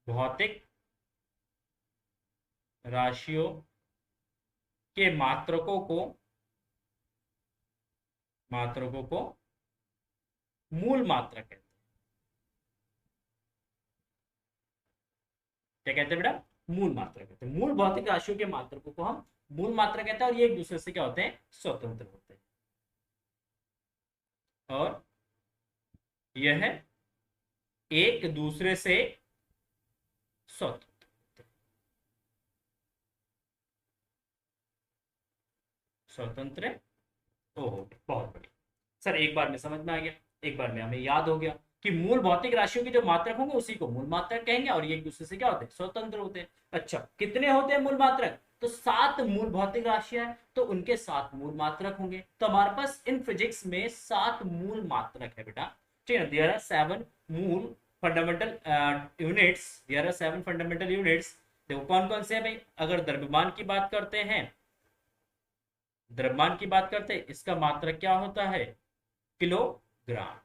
भौतिक राशियों के मात्रकों को मूल मात्रक कहते हैं। क्या कहते हैं बेटा, मूल मात्रक कहते हैं। मूल भौतिक राशियों के मात्रकों को हम मूल मात्रक कहते हैं, और ये एक दूसरे से क्या होते हैं, स्वतंत्र होते हैं। और यह एक दूसरे से स्वतंत्र, स्वतंत्र ओहो, बहुत बढ़िया सर, एक बार में समझ में आ गया, एक बार में हमें याद हो गया कि मूल भौतिक राशियों के जो मात्रक होंगे उसी को मूल मात्रक कहेंगे, और ये एक दूसरे से क्या होते हैं, स्वतंत्र होते हैं। अच्छा, कितने होते हैं मूल मात्रक? तो 7 मूल भौतिक राशियां हैं, तो उनके 7 मूल मात्रक होंगे। तो हमारे पास इन फिजिक्स में 7 मूल मात्रक है बेटा। ठीक है, देयर आर 7 मूल fundamental units, there are 7 fundamental units. देखो कौन कौन से है भाई, अगर द्रव्यमान की बात करते हैं, द्रव्यमान की बात करते हैं, इसका मात्रक क्या होता है, किलोग्राम,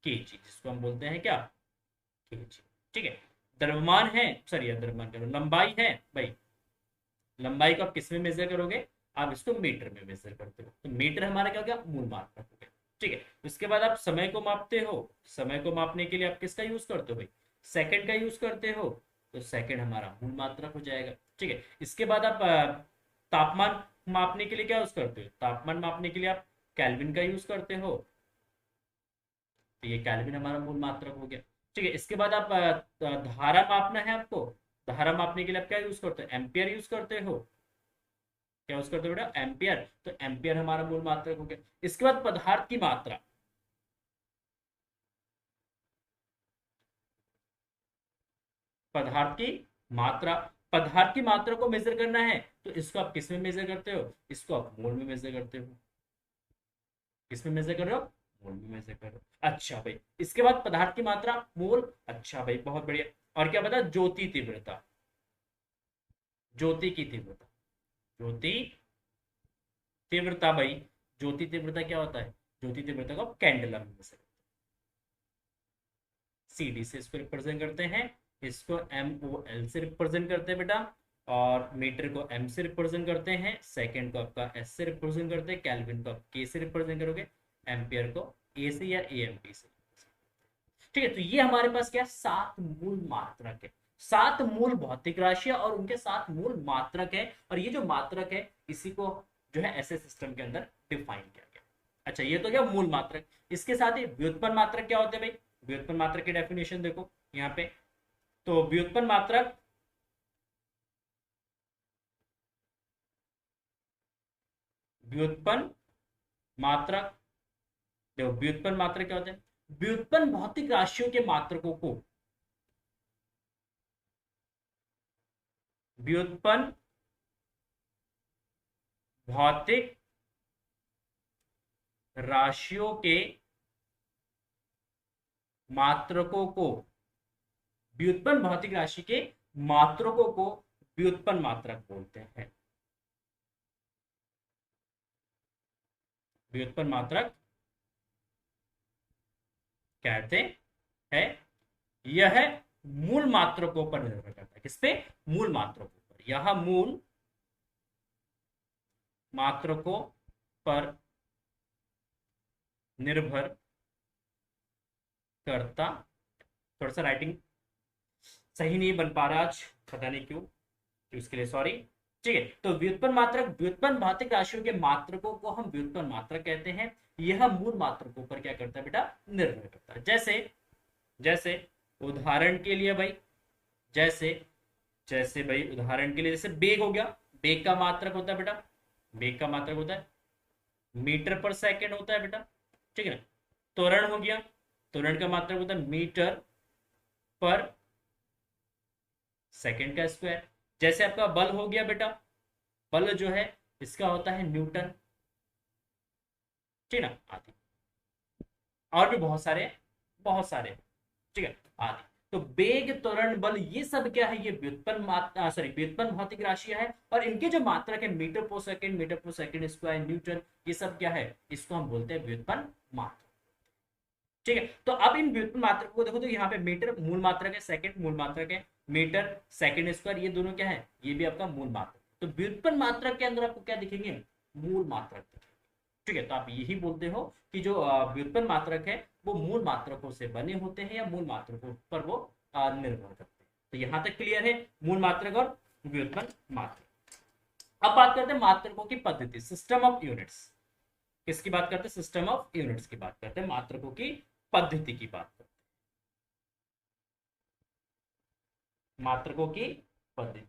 केजी, जिसको हम बोलते हैं क्या, केजी। ठीक है, द्रव्यमान है, सॉरी द्रव्यमान करो, लंबाई है भाई, लंबाई को आप किस में मेजर करोगे, आप इसको मीटर में मेजर करते हो, तो मीटर हमारा क्या हो गया, मूल मात्रक हो गया। ठीक है, उसके बाद आप समय को मापते हो, समय को मापने के लिए आप किसका यूज करते हो भाई, सेकंड का यूज करते हो, तो सेकंड हमारा मूल मात्रक हो जाएगा। ठीक है, इसके बाद आप तापमान मापने के लिए क्या यूज करते हो, तापमान मापने के लिए आप केल्विन का यूज करते हो, तो ये केल्विन हमारा मूल मात्रक हो गया। ठीक है, इसके बाद आप धारा मापना है आपको, धारा मापने के लिए आप क्या यूज करते हो, एम्पियर यूज करते हो, क्या यूज करते हो बेटा, एम्पियर, तो एम्पियर हमारा मूल मात्रक हो गया। इसके बाद पदार्थ की मात्रा, पदार्थ की मात्रा, पदार्थ की मात्रा को मेजर करना है, तो इसको आप किस में मेजर करते हो, इसको आप मोल में मेजर करते हो, किस में मेजर कर रहे हो, मोल में मेजर कर रहे हो। अच्छा भाई, इसके बाद पदार्थ की मात्रा मोल, अच्छा भाई बहुत बढ़िया। और क्या बता, ज्योति तीव्रता, ज्योति की तीव्रता, ज्योति तीव्रता भाई, ज्योति तीव्रता क्या होता है, ज्योति तीव्रता को कैंडलम में से, सीडी से इसको रिप्रेजेंट करते हैं, इसको एम ओ एल से रिप्रेजेंट करते हैं बेटा, और मीटर को एम से रिप्रेजेंट करते हैं, सेकंड को आपका एस से रिप्रेजेंट करते हैं, केल्विन को आप के से रिप्रेजेंट करोगे, एम्पियर को ए से या ए एम पी से। ठीक है, तो ये हमारे पास क्या है, 7 मूल मात्रक है, 7 मूल भौतिक राशियां और उनके 7 मूल मात्रक है, और ये जो मात्रक है इसी को जो है ऐसे सिस्टम के अंदर डिफाइन किया गया। अच्छा, ये तो क्या मूल मात्रक। इसके साथ ही व्युत्पन्न मात्रक क्या होते हैं भाई, व्युत्पन्न मात्रक की डेफिनेशन देखो यहाँ पे। तो व्युत्पन्न मात्रक व्युत्पन्न मात्रक देखो, व्युत्पन्न मात्रक क्या होते हैं, व्युत्पन्न भौतिक राशियों के मात्रकों को व्युत्पन्न भौतिक राशियों के मात्रकों को व्युत्पन्न भौतिक राशि के मात्रकों को व्युत्पन्न मात्रक बोलते हैं। व्युत्पन्न मात्रक कहते हैं, यह मूल मात्रकों पर निर्भर करता है। किस पे, मूल मात्रकों पर। यह मूल मात्रकों पर निर्भर करता, थोड़ा सा राइटिंग सही नहीं बन पा रहा आज, पता नहीं क्यों, तो इसके लिए सॉरी। ठीक है, तो व्युत्पन्न मात्रक व्युत्पन्न भौतिक राशियों के मात्रकों को हम व्युत्पन्न मात्रक कहते हैं। यह मूल मात्रकों पर क्या करता है बेटा, निर्भर करता है। जैसे जैसे उदाहरण के लिए भाई, जैसे जैसे भाई उदाहरण के लिए जैसे बेग हो गया, बेग का मात्रक होता है बेटा, बेग का मात्रक होता है मीटर पर सेकंड होता है बेटा, ठीक है ना। त्वरण हो गया, त्वरण का मात्रक होता है मीटर पर सेकंड का स्क्वायर। जैसे आपका बल हो गया बेटा, बल जो है इसका होता है न्यूटन, ठीक है ना, आदि और भी बहुत सारे, ठीक है, आदि। तो वेग, त्वरण, बल, ये सब क्या है, ये व्युत्पन्न मात्रा, सॉरी व्युत्पन्न भौतिक राशियां है, और इनके जो मात्रक है मीटर पर सेकंड स्क्वायर, न्यूटन, ये सब क्या है, इसको हम बोलते हैं व्युत्पन्न मात्रक। ठीक है, तो अब इन व्युत्पन्न मात्रक को देखो, तो यहाँ पे मीटर मूल मात्रक है, सेकंड मूल मात्रक है, मीटर सेकंड स्क्वायर, ये दोनों क्या है, ये भी आपका मूल मात्रक। तो व्युत्पन्न मात्रक के अंदर आपको क्या दिखेंगे, मूल मात्रक। ठीक है, तो आप यही बोलते हो कि जो व्युत्पन्न मात्रक है वो मूल मात्रकों से बने होते हैं या मूल मात्रकों पर वो निर्भर करते हैं। तो यहां तक क्लियर है, मूल मात्रक और व्युत्पन्न मात्रक। अब बात करते हैं मात्रकों की पद्धति, सिस्टम ऑफ यूनिट्स। किसकी बात करते हैं, सिस्टम ऑफ यूनिट्स की बात करते हैं, मात्रकों की पद्धति की बात करते हैं, मात्रकों की पद्धति।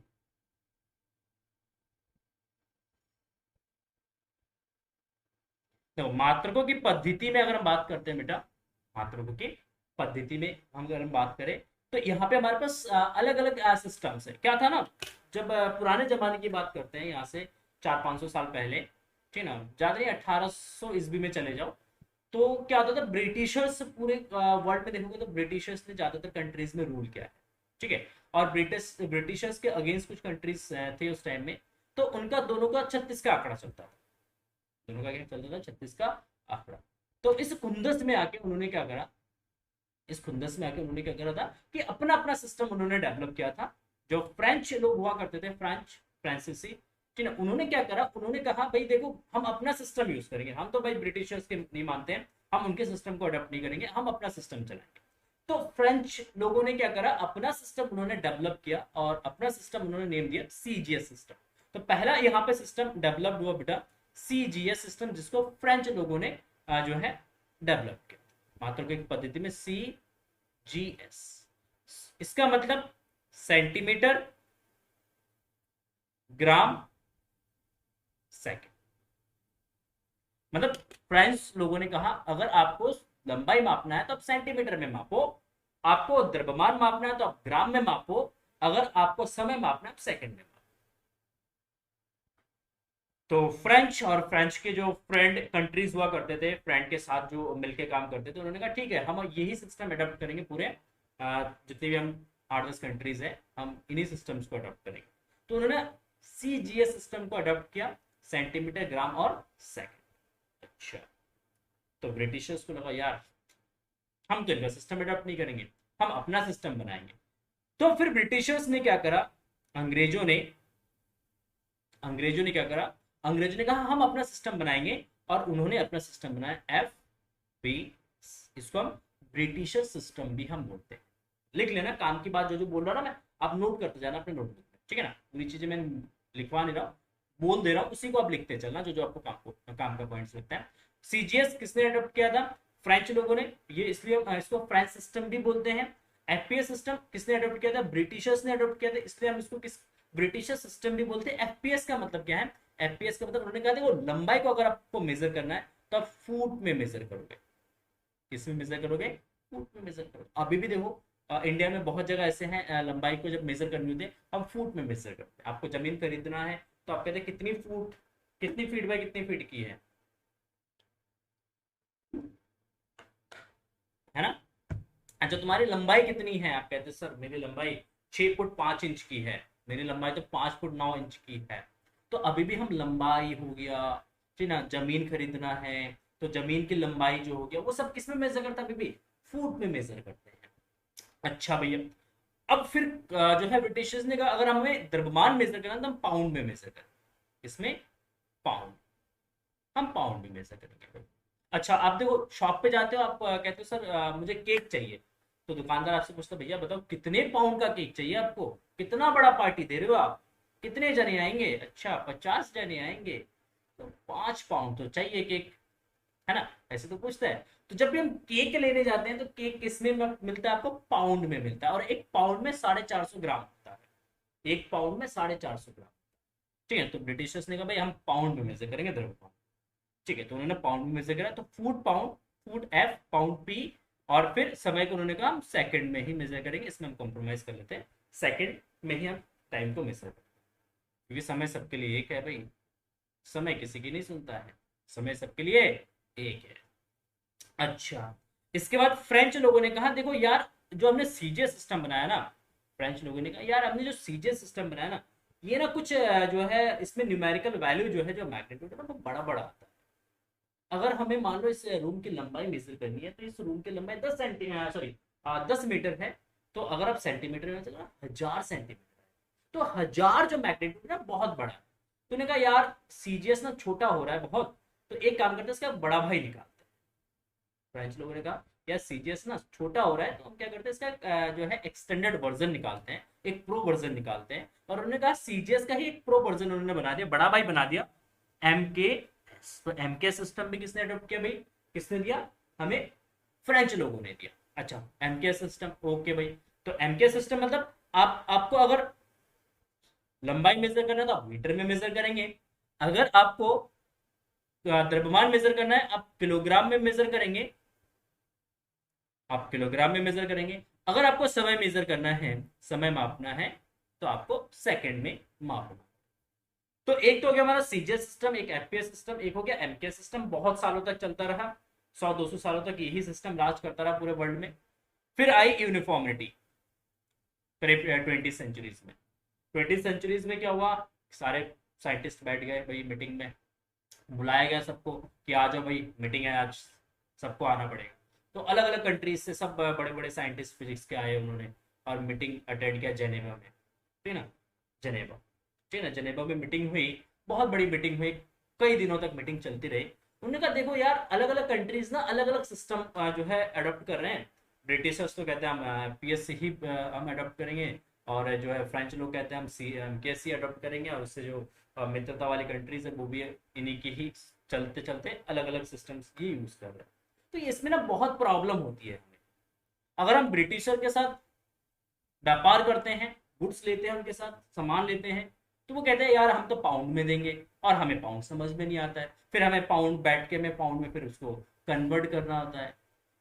तो मात्रकों की पद्धति में अगर हम बात करते हैं बेटा, मात्रकों की पद्धति में हम अगर हम बात करें, तो यहाँ पे हमारे पास अलग अलग सिस्टम्स है। क्या था ना, जब पुराने जमाने की बात करते हैं, यहाँ से 400-500 साल पहले, ठीक है ना, ज्यादा नहीं 1800 ईस्वी में चले जाओ, तो क्या होता था, ब्रिटिशर्स पूरे वर्ल्ड में देखोगे तो ब्रिटिशर्स ने ज्यादातर कंट्रीज में रूल किया है, ठीक है। और ब्रिटिशर्स के अगेंस्ट कुछ कंट्रीज थे उस टाइम में, तो उनका दोनों का 36 का आंकड़ा चलता था, दोनों का क्या चलता था, 36 का आंकड़ा। तो इस खुंदस में आके उन्होंने क्या करा, इस खुंदस में आके उन्होंने क्या करा था कि अपना अपना सिस्टम उन्होंने डेवलप किया था। जो फ्रेंच लोग हुआ करते थे, फ्रांसीसी, ठीक है, उन्होंने क्या करा, उन्होंने कहा भाई देखो हम अपना सिस्टम यूज करेंगे, हम तो भाई ब्रिटिशर्स के नहीं मानते हैं, हम उनके सिस्टम को अडॉप्ट नहीं करेंगे, हम अपना सिस्टम चलाएंगे। तो फ्रेंच लोगों ने क्या करा, अपना सिस्टम उन्होंने डेवलप किया, और अपना सिस्टम उन्होंने नेम दिया सीजीएस सिस्टम। तो पहला यहाँ पे सिस्टम डेवलप हुआ बेटा सीजीएस सिस्टम, जिसको फ्रेंच लोगों ने जो है डेवलप किया, मात्रकों की पद्धति में सीजीएस। इसका मतलब सेंटीमीटर, ग्राम, सेकंड। मतलब फ्रेंच लोगों ने कहा अगर आपको लंबाई मापना है तो आप सेंटीमीटर में मापो, आपको द्रव्यमान मापना है तो आप ग्राम में मापो, अगर आपको समय मापना है तो सेकंड में। तो फ्रेंच और फ्रेंच के जो फ्रेंड कंट्रीज हुआ करते थे, फ्रेंड के साथ जो मिलके काम करते थे, उन्होंने कहा ठीक है हम यही सिस्टम अडॉप्ट करेंगे, पूरे जितने भी हम 8-10 कंट्रीज है हम इन्हीं सिस्टम्स को अडॉप्ट करेंगे। तो उन्होंने सीजीएस सिस्टम को अडॉप्ट किया, सेंटीमीटर, ग्राम और सेकंड। अच्छा, तो ब्रिटिशर्स को लगा यार हम तो इनका सिस्टम अडॉप्ट नहीं करेंगे, हम अपना सिस्टम बनाएंगे। तो फिर ब्रिटिशर्स ने क्या करा, अंग्रेजों ने क्या करा, अंग्रेजों ने कहा हम अपना सिस्टम बनाएंगे, और उन्होंने अपना सिस्टम बनाया एफ बी, इसको हम ब्रिटिशर सिस्टम भी हम बोलते हैं। लिख लेना काम की बात जो जो बोल रहा ना मैं, आप नोट करते जाना अपने नोटबुक में, ठीक है ना। पूरी चीजें मैं लिखवा नहीं रहा हूँ, बोल दे रहा हूँ, उसी को आप लिखते चलना जो जो आपको काम का पॉइंट्स लगता है। सीजीएस किसने अडॉप्ट किया था? फ्रेंच लोगों ने, ये इसलिए इसको फ्रेंच सिस्टम भी बोलते हैं। एफपीएस सिस्टम किसने अडॉप्ट किया था? ब्रिटिशर्स ने अडॉप्ट किया था, इसलिए हम इसको किस ब्रिटिशर सिस्टम भी बोलते हैं। एफपीएस का मतलब क्या है? एफपीएस का मतलब उन्होंने कहा था वो लंबाई को अगर आपको मेजर करना है तो आप फुट में मेजर करोगे। किस में मेजर करोगे? फुट में मेजर करोगे। अभी भी देखो इंडिया में बहुत जगह ऐसे हैं लंबाई को जब मेजर करनी होती है हम फुट में मेजर करते हैं। आपको जमीन खरीदना है तो आप कहते हैं कितनी फुट, कितनी फीट बाय कितनी फीट की है ना। अच्छा तुम्हारी लंबाई कितनी है? आप कहते हैं सर मेरी लंबाई 6 फुट 5 इंच की है, मेरी लंबाई तो 5 फुट 9 इंच की है। तो अभी भी हम लंबाई हो गया, ठीक ना, जमीन खरीदना है तो जमीन की लंबाई जो हो गया वो सब किस में मेजर करता है? अभी भी फुट में मेजर करते हैं। अच्छा भैया, अब फिर जो है ब्रिटिशर्स ने कहा अगर हमें द्रव्यमान मेजर करना तो हम पाउंड में मेजर करें। इसमें पाउंड, हम पाउंड में मेजर करेंगे। अच्छा आप देखो शॉप पे जाते हो, आप कहते हो सर मुझे केक चाहिए, तो दुकानदार आपसे पूछता भैया बताओ कितने पाउंड का केक चाहिए आपको, कितना बड़ा पार्टी दे रहे हो आप, कितने जने आएंगे? अच्छा 50 जने आएंगे तो 5 पाउंड तो चाहिए केक, है ना, ऐसे तो पूछता है। तो जब भी हम केक लेने जाते हैं तो केक किस में मिलता है? आपको पाउंड में मिलता है, और एक पाउंड में 450 ग्राम होता है। एक पाउंड में 450 ग्राम, ठीक है। तो ब्रिटिशर्स ने कहा भाई हम पाउंड में मेजर करेंगे द्रव्यमान, ठीक है। तो उन्होंने पाउंड में मेजर करा, तो foot pound, foot F, pound P, और फिर समय को उन्होंने कहा हम सेकंड में ही मेजर करेंगे। इसमें हम कॉम्प्रोमाइज कर लेते हैं, सेकंड में ही हम टाइम को मेजर करेंगे, क्योंकि समय सबके लिए एक है भाई, समय किसी की नहीं सुनता है, समय सबके लिए एक है। अच्छा इसके बाद फ्रेंच लोगों ने कहा देखो यार जो हमने सीजीएस सिस्टम बनाया ना, फ्रेंच लोगों ने कहा यार हमने जो सीजीएस सिस्टम बनाया ना, ये ना कुछ जो है इसमें न्यूमेरिकल वैल्यू जो है, जो मैग्नीट्यूड है ना, वो बड़ा बड़ा आता है। अगर हमें मान लो इस रूम की लंबाई मेजर करनी है तो इस रूम की लंबाई 10 सेंटीमीटर, सॉरी 10 मीटर है, तो अगर आप सेंटीमीटर में चलो 1000 सेंटीमीटर है, तो 1000 जो मैग्नीट्यूड है ना बहुत बड़ा है। तो उन्होंने कहा यार सीजीएस ना छोटा हो रहा है बहुत, तो एक काम करते हैं इसका बड़ा भाई निकालते हैं। फ्रेंच लोगों ने कहा यार सीजीएस ना छोटा हो रहा है, तो हम क्या करते हैं इसका जो है एक्सटेंडेड वर्जन निकालते हैं, एक प्रो वर्जन निकालते हैं। और उन्होंने कहा सीजीएस का ही एक प्रो वर्जन उन्होंने बना दिया, बड़ा भाई बना दिया, एमके। तो एमके सिस्टम भी किसने अडॉप्ट किया भाई? किसने दिया हमें? फ्रेंच लोगों ने दिया। अच्छा एमके सिस्टम, ओके भाई। तो एमके सिस्टम मतलब आपको अगर लंबाई मेजर करना है तो आप मीटर में मेजर करेंगे, अगर आपको द्रव्यमान मेजर करना है आप किलोग्राम में मेजर करेंगे, आप किलोग्राम में मेजर करेंगे। अगर आपको समय मेजर करना है, समय मापना है, तो आपको सेकंड में मापना। तो एक तो हो गया हमारा सीजीएस सिस्टम, एक एफपीएस सिस्टम, एक हो गया एमके सिस्टम, बहुत सालों तक चलता रहा, 100-200 सालों तक यही सिस्टम राज करता रहा पूरे वर्ल्ड में। फिर आई यूनिफॉर्मिटी करीब 20 सेंचुरीज में। 20 सेंचुरीज में क्या हुआ? सारे साइंटिस्ट बैठ गए भाई मीटिंग में, बुलाया गया सबको कि आ जाओ भाई मीटिंग है आज, सबको आना पड़ेगा। तो अलग अलग कंट्रीज से सब बड़े बड़े साइंटिस्ट फिजिक्स के आए उन्होंने, और मीटिंग अटेंड किया जेनेवा में, ठीक है ना, जनेवा, ठीक है ना, जनेवा में मीटिंग हुई, बहुत बड़ी मीटिंग हुई, कई दिनों तक मीटिंग चलती रही। उन्होंने कहा देखो यार अलग अलग कंट्रीज ना अलग अलग सिस्टम जो है अडोप्ट कर रहे हैं। ब्रिटिशर्स तो कहते हैं हम पीएस से ही हम अडोप्ट करेंगे, और जो है फ्रेंच लोग कहते हैं हम सी केसी अडोप्ट करेंगे, और उससे जो मित्रता वाली कंट्रीज है वो भी इन्हीं की ही चलते चलते अलग अलग सिस्टम्स ही यूज कर रहे हैं। तो इसमें ना बहुत प्रॉब्लम होती है हमें, अगर हम ब्रिटिशर के साथ व्यापार करते हैं, गुड्स लेते हैं उनके साथ, सामान लेते हैं, तो वो कहते हैं यार हम तो पाउंड में देंगे, और हमें पाउंड समझ में नहीं आता है, फिर हमें पाउंड बैठ के हमें पाउंड में फिर उसको कन्वर्ट करना होता है।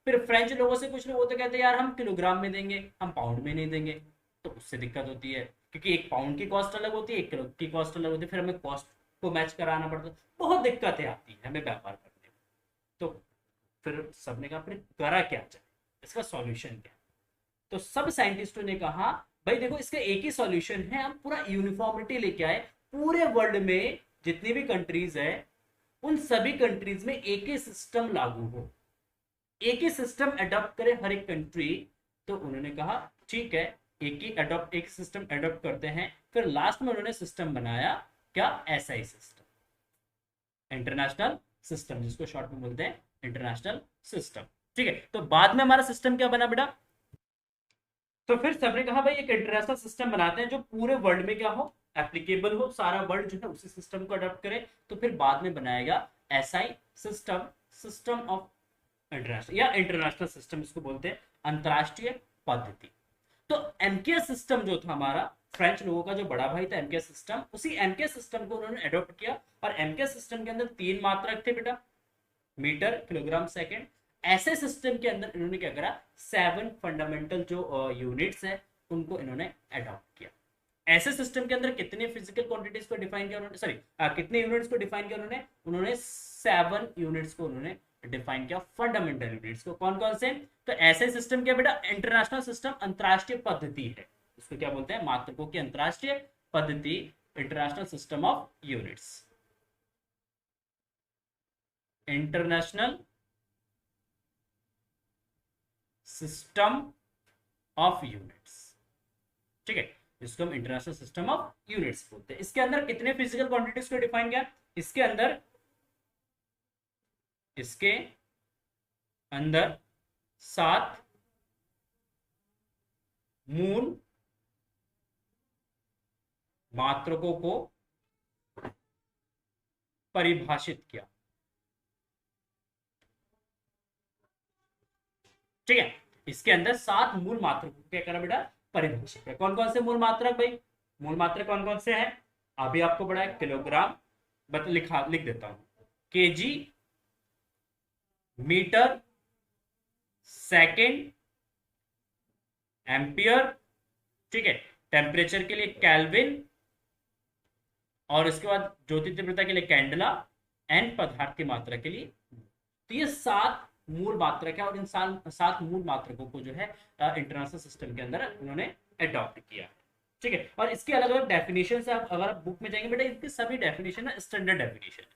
फिर फ्रेंच लोगों से कुछ लोग होते कहते हैं यार हम किलोग्राम में देंगे, हम पाउंड में नहीं देंगे, तो उससे दिक्कत होती है, क्योंकि एक पाउंड की कॉस्ट अलग होती है, 1 किलो की कॉस्ट अलग होती है, फिर हमें कॉस्ट को मैच कराना पड़ता है, बहुत दिक्कतें आती है हमें व्यापार करने में। तो फिर सबने कहा फिर करा क्या जाए, इसका सॉल्यूशन क्या? तो सब साइंटिस्टों ने कहा भाई देखो इसका एक ही सॉल्यूशन है, हम पूरा यूनिफॉर्मिटी लेके आए, पूरे वर्ल्ड में जितनी भी कंट्रीज है उन सभी कंट्रीज में एक ही सिस्टम लागू हो, एक ही सिस्टम अडॉप्ट करे हर एक कंट्री। तो उन्होंने कहा ठीक है एक सिस्टम अडॉप्ट करते हैं। फिर लास्ट में उन्होंने सिस्टम बनाया क्या? एसआई सिस्टम, इंटरनेशनल सिस्टम, जिसको शॉर्ट में बोलते हैं इंटरनेशनल सिस्टम। ठीक है, तो बाद में हमारा सिस्टम क्या बना बेटा, तो फिर सबने कहा भाई एक इंटरनेशनल सिस्टम बनाते हैं जो पूरे वर्ल्ड में क्या हो, एप्लीकेबल हो, सारा वर्ल्ड जो है उसी सिस्टम को अडॉप्ट करे। तो फिर बाद में बनाएगा SI system, system of international, या इंटरनेशनल सिस्टम इसको बोलते हैं, अंतरराष्ट्रीय पद्धति। तो एमकेएस सिस्टम जो था हमारा, फ्रेंच लोगों का जो बड़ा भाई था एमकेएस सिस्टम, उसी एमकेएस सिस्टम को उन्होंने अडॉप्ट किया। और एमकेएस सिस्टम के अंदर 3 मात्रक थे बेटा, मीटर, किलोग्राम, सेकंड। ऐसे सिस्टम के अंदर इन्होंने क्या करा, 7 फंडामेंटल जो यूनिट्स है उनको इन्होंने अडॉप्ट किया। ऐसे सिस्टम के अंदर कितने फिजिकल क्वांटिटीज को डिफाइन किया उन्होंने, सॉरी कितने यूनिट्स को डिफाइन किया उन्होंने, उन्होंने 7 यूनिट्स को उन्होंने डिफाइन किया, फंडामेंटल यूनिट्स को। कौन कौन से, तो ऐसे सिस्टम क्या बेटा, इंटरनेशनल सिस्टम, अंतरराष्ट्रीय पद्धति है, इसको क्या बोलते हैं, मात्रकों की अंतरराष्ट्रीय पद्धति, international system of units, international system of units. ठीक है, इसको हम इंटरनेशनल सिस्टम ऑफ यूनिट्स बोलते हैं। इसके अंदर कितने फिजिकल क्वांटिटीज को डिफाइन किया, इसके अंदर 7 मूल मात्रकों को परिभाषित किया। ठीक है, इसके अंदर 7 मूल मात्रकों को क्या करा बेटा, परिभाषित किया। कौन कौन से मूल मात्रक भाई, मूल मात्रक कौन कौन से हैं, अभी आपको पढ़ा है, किलोग्राम, लिख देता हूं, केजी, मीटर, सेकेंड, एम्पियर, ठीक है, टेम्परेचर के लिए केल्विन, और इसके बाद ज्योति तीव्रता के लिए कैंडला, एन पदार्थ की मात्रा के लिए। तो ये 7 मूल मात्रक है, और इन 7 मूल मात्रकों को जो है इंटरनेशनल सिस्टम के अंदर उन्होंने अडॉप्ट किया। ठीक है, और इसके अलग अलग डेफिनेशन है, अगर आप बुक में जाएंगे बेटा इसके सभी डेफिनेशन है स्टैंडर्ड डेफिनेशन।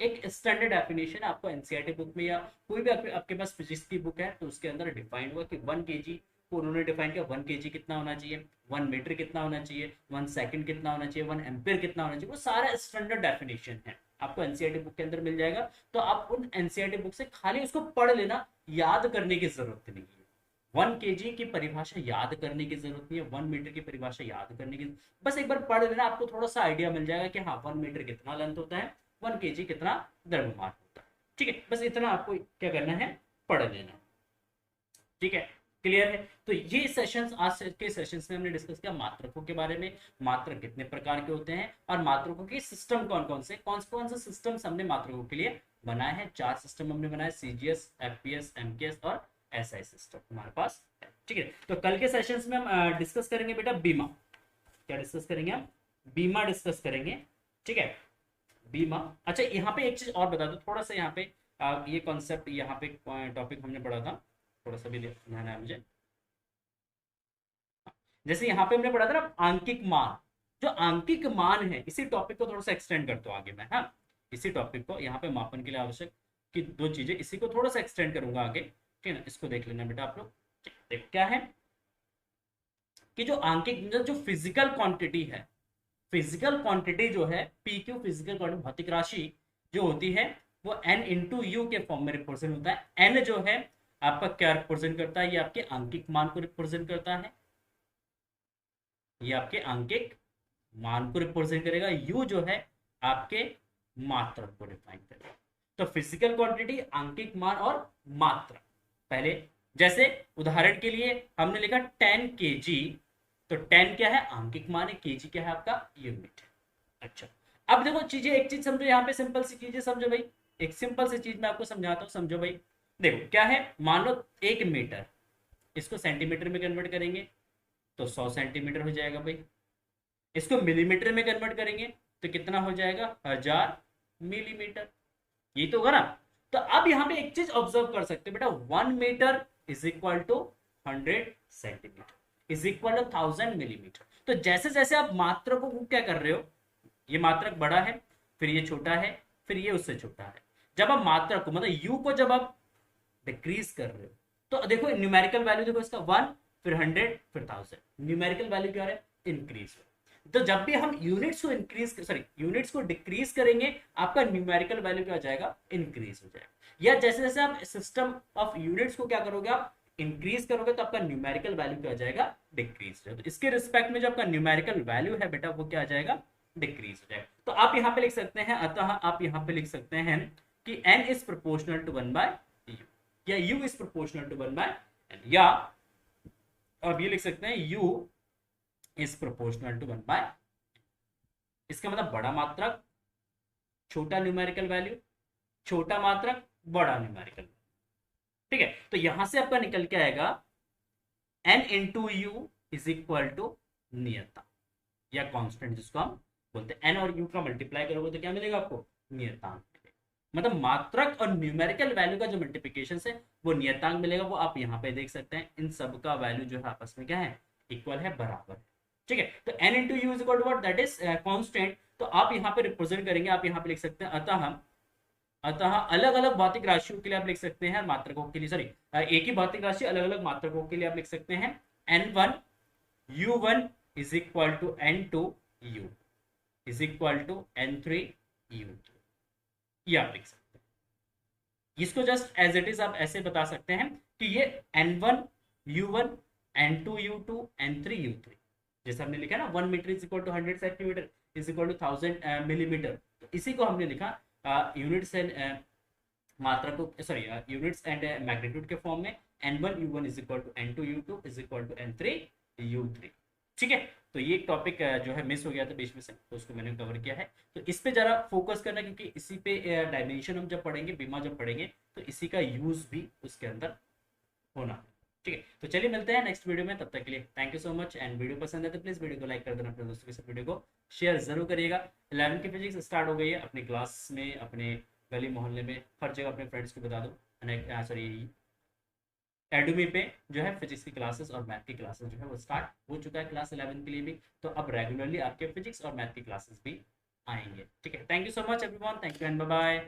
एक स्टैंडर्ड डेफिनेशन आपको एनसीईआरटी बुक में या कोई भी आपके पास फिजिक्स की बुक है तो उसके अंदर डिफाइन हुआ कि 1 केजी को उन्होंने डिफाइन किया, 1 केजी कितना होना चाहिए, 1 मीटर कितना होना चाहिए, 1 सेकंड कितना होना चाहिए, 1 एम्पियर कितना होना चाहिए, वो सारा स्टैंडर्ड डेफिनेशन है, आपको एनसीईआरटी बुक के अंदर मिल जाएगा। तो आप उन एनसीईआरटी बुक से खाली उसको पढ़ लेना, याद करने की जरूरत नहीं है। 1 केजी की परिभाषा याद करने की जरूरत नहीं है, 1 मीटर की परिभाषा याद करने की, बस एक बार पढ़ लेना, आपको थोड़ा सा आइडिया मिल जाएगा कि हाँ 1 मीटर कितना लेंथ होता है, 1 केजी कितना द्रव्यमान होता है। ठीक है, बस इतना आपको क्या करना है, पढ़ लेना। ठीक है, क्लियर है। तो ये सेशंस, आज के सेशंस में हमने डिस्कस किया मात्रकों के बारे में, मात्रक कितने प्रकार के होते हैं, और मात्रकों के सिस्टम कौन कौन से सिस्टम्स हमने मात्रकों के लिए बनाए हैं। 4 सिस्टम हमने बनाए, सीजीएस, एफपीएस, एमकेएस और एसआई सिस्टम हमारे पास है। ठीक है, तो कल के सेशंस में हम डिस्कस करेंगे बेटा बीमा। क्या डिस्कस करेंगे हम, बीमा डिस्कस करेंगे। ठीक है, बीमा। अच्छा यहाँ पे एक चीज और बता दो, थोड़ा सा यहाँ पे ये कॉन्सेप्ट, यहाँ पे टॉपिक हमने पढ़ा था, थोड़ा सा भी ध्यान है मुझे। जैसे यहाँ पे हमने पढ़ा था ना आंकिक मान, जो आंकिक मान है, इसी टॉपिक को थोड़ा सा एक्सटेंड करता हूँ आगे मैं। हाँ, इसी टॉपिक को यहाँ पे मापन के लिए आवश्यक कि 2 चीजें, इसी को थोड़ा सा एक्सटेंड करूंगा आगे। ठीक है ना, इसको देख लेना बेटा आप लोग। देखो क्या है कि जो आंकिक, जो फिजिकल क्वांटिटी है, फिजिकल क्वांटिटी जो है पी क्यू, फिजिकल क्वांटिटी भौतिक राशि जो होती है, वो एन इंटू यू के फॉर्म में रिप्रेजेंट होता है। एन जो है आपका क्या रिप्रेजेंट करता है, ये आपके आंकिक मान को रिप्रेजेंट करता है, ये आपके आंकिक मान को रिप्रेजेंट करेगा। यू जो है आपके मात्रक को डिफाइन करेगा। तो फिजिकल क्वांटिटी, आंकिक मान और मात्रा। पहले जैसे उदाहरण के लिए हमने लिखा 10 केजी, तो 10 क्या है, आंकिक मान है, केजी क्या है आपका यूनिट है। अच्छा, अब देखो चीजें, एक चीज समझो यहाँ पे, सिंपल सी चीजें समझो भाई, एक सिंपल सी चीज मैं आपको समझाता हूँ, समझो भाई। देखो क्या है, मान लो 1 मीटर, इसको सेंटीमीटर में कन्वर्ट करेंगे तो 100 सेंटीमीटर हो जाएगा भाई। इसको मिलीमीटर में कन्वर्ट करेंगे तो कितना हो जाएगा, 1000 मिलीमीटर। ये तो होगा ना। तो अब यहाँ पे एक चीज ऑब्जर्व कर सकते हो बेटा, 1 metre is equal to 100 centimetre is equal to 1000 millimetre. तो जैसे जैसे आप मात्रकों को क्या कर रहे हो, ये मात्रक बड़ा है, फिर ये छोटा है, फिर ये उससे छोटा है। जब आप मात्रक को, मतलब यू को जब आप डिक्रीज कर रहे हो, तो देखो न्यूमेरिकल वैल्यू देखो इसका 1, फिर 100, फिर 1000, न्यूमेरिकल वैल्यू क्या है, इंक्रीज। तो जब भी हम यूनिट्स को यूनिट्स को डिक्रीज करेंगे, आपका न्यूमेरिकल वैल्यू क्या हो जाएगा, इंक्रीज हो जाएगा। या जैसे जैसे आप सिस्टम ऑफ यूनिट्स को क्या करोगे, आप इंक्रीज करोगे, तो आपका न्यूमेरिकल वैल्यू क्या हो जाएगा, डिक्रीज हो जाएगा। तो इसके रिस्पेक्ट में जो आपका न्यूमेरिकल वैल्यू है बेटा, वो क्या आ जाएगा, डिक्रीज हो जाएगा। तो आप यहाँ पे लिख सकते हैं, अतः आप यहाँ पे लिख सकते हैं कि n is proportional to 1/u, या u is proportional to 1/n, या अब ये लिख सकते हैं u इज प्रोपोर्शनल टू 1/, इसका मतलब बड़ा मात्रक छोटा न्यूमेरिकल वैल्यू, छोटा मात्रक बड़ा न्यूमेरिकल, ठीक है। तो यहां से आपका निकल के आएगा n into u is equal to नियतांक या कांस्टेंट, जिसको हम बोलते हैं। n और u का मल्टीप्लाई करोगे तो क्या मिलेगा आपको, नियतांक मिलेगा। मतलब मात्रक और न्यूमेरिकल वैल्यू का जो मल्टीप्लिकेशन है वो नियतांक मिलेगा, वो आप यहाँ पे देख सकते हैं। इन सब का वैल्यू जो है आपस में क्या है, इक्वल है, बराबर, ठीक है। तो n into u is equal to what, that is constant. तो आप यहाँ पे रिप्रेजेंट करेंगे, आप यहाँ पे लिख सकते हैं अतः अलग अलग भौतिक राशियों के लिए आप लिख सकते हैं, मात्रकों के लिए, सॉरी एक ही भौतिक राशि अलग अलग मात्रकों के लिए आप लिख सकते हैं n1 u1 is equal to n2 u is equal to n3 u3, ये आप लिख सकते हैं। इसको जस्ट एज इट इज आप ऐसे बता सकते हैं कि ये n1 u1 n2 u2 n3 u3, जैसे हमने लिखा ना 1 metre is equal to 100 centimetre is equal to 1000 millimetre, तो इसी को हमने लिखा यूनिट्स एंड मात्रक, सॉरी यूनिट्स एंड मैग्नीट्यूड के फॉर्म में n1 u1 is equal to n2 u2 is equal to n3 u3, ठीक है। तो ये एक टॉपिक जो है मिस हो गया था बीच में से, तो उसको मैंने कवर किया है। तो इस पे जरा फोकस करना, क्योंकि इसी पे डायमेंशन हम जब पढ़ेंगे, बीमा जब पढ़ेंगे, तो इसी का यूज भी उसके अंदर होना, ठीक है। तो चलिए मिलते हैं नेक्स्ट वीडियो में, तब तक के लिए thank you so much. And video पसंद है तो प्लीज वीडियो को लाइक कर देना, अपने दोस्तों के साथ वीडियो को शेयर जरूर करिएगा। 11 की फिजिक्स स्टार्ट हो गई है, अपनी क्लास में, अपने गली मोहल्ले में, हर जगह अपने फ्रेंड्स को बता दो। सॉरी एडुमी पे जो है फिजिक्स की क्लासेस और मैथ की क्लासेस जो है वो स्टार्ट हो चुका है क्लास 11 के लिए भी। तो अब रेगुलरली आपके फिजिक्स और मैथ की क्लासेस भी आएंगे, ठीक है। Thank you so much everyone, thank you and bye bye.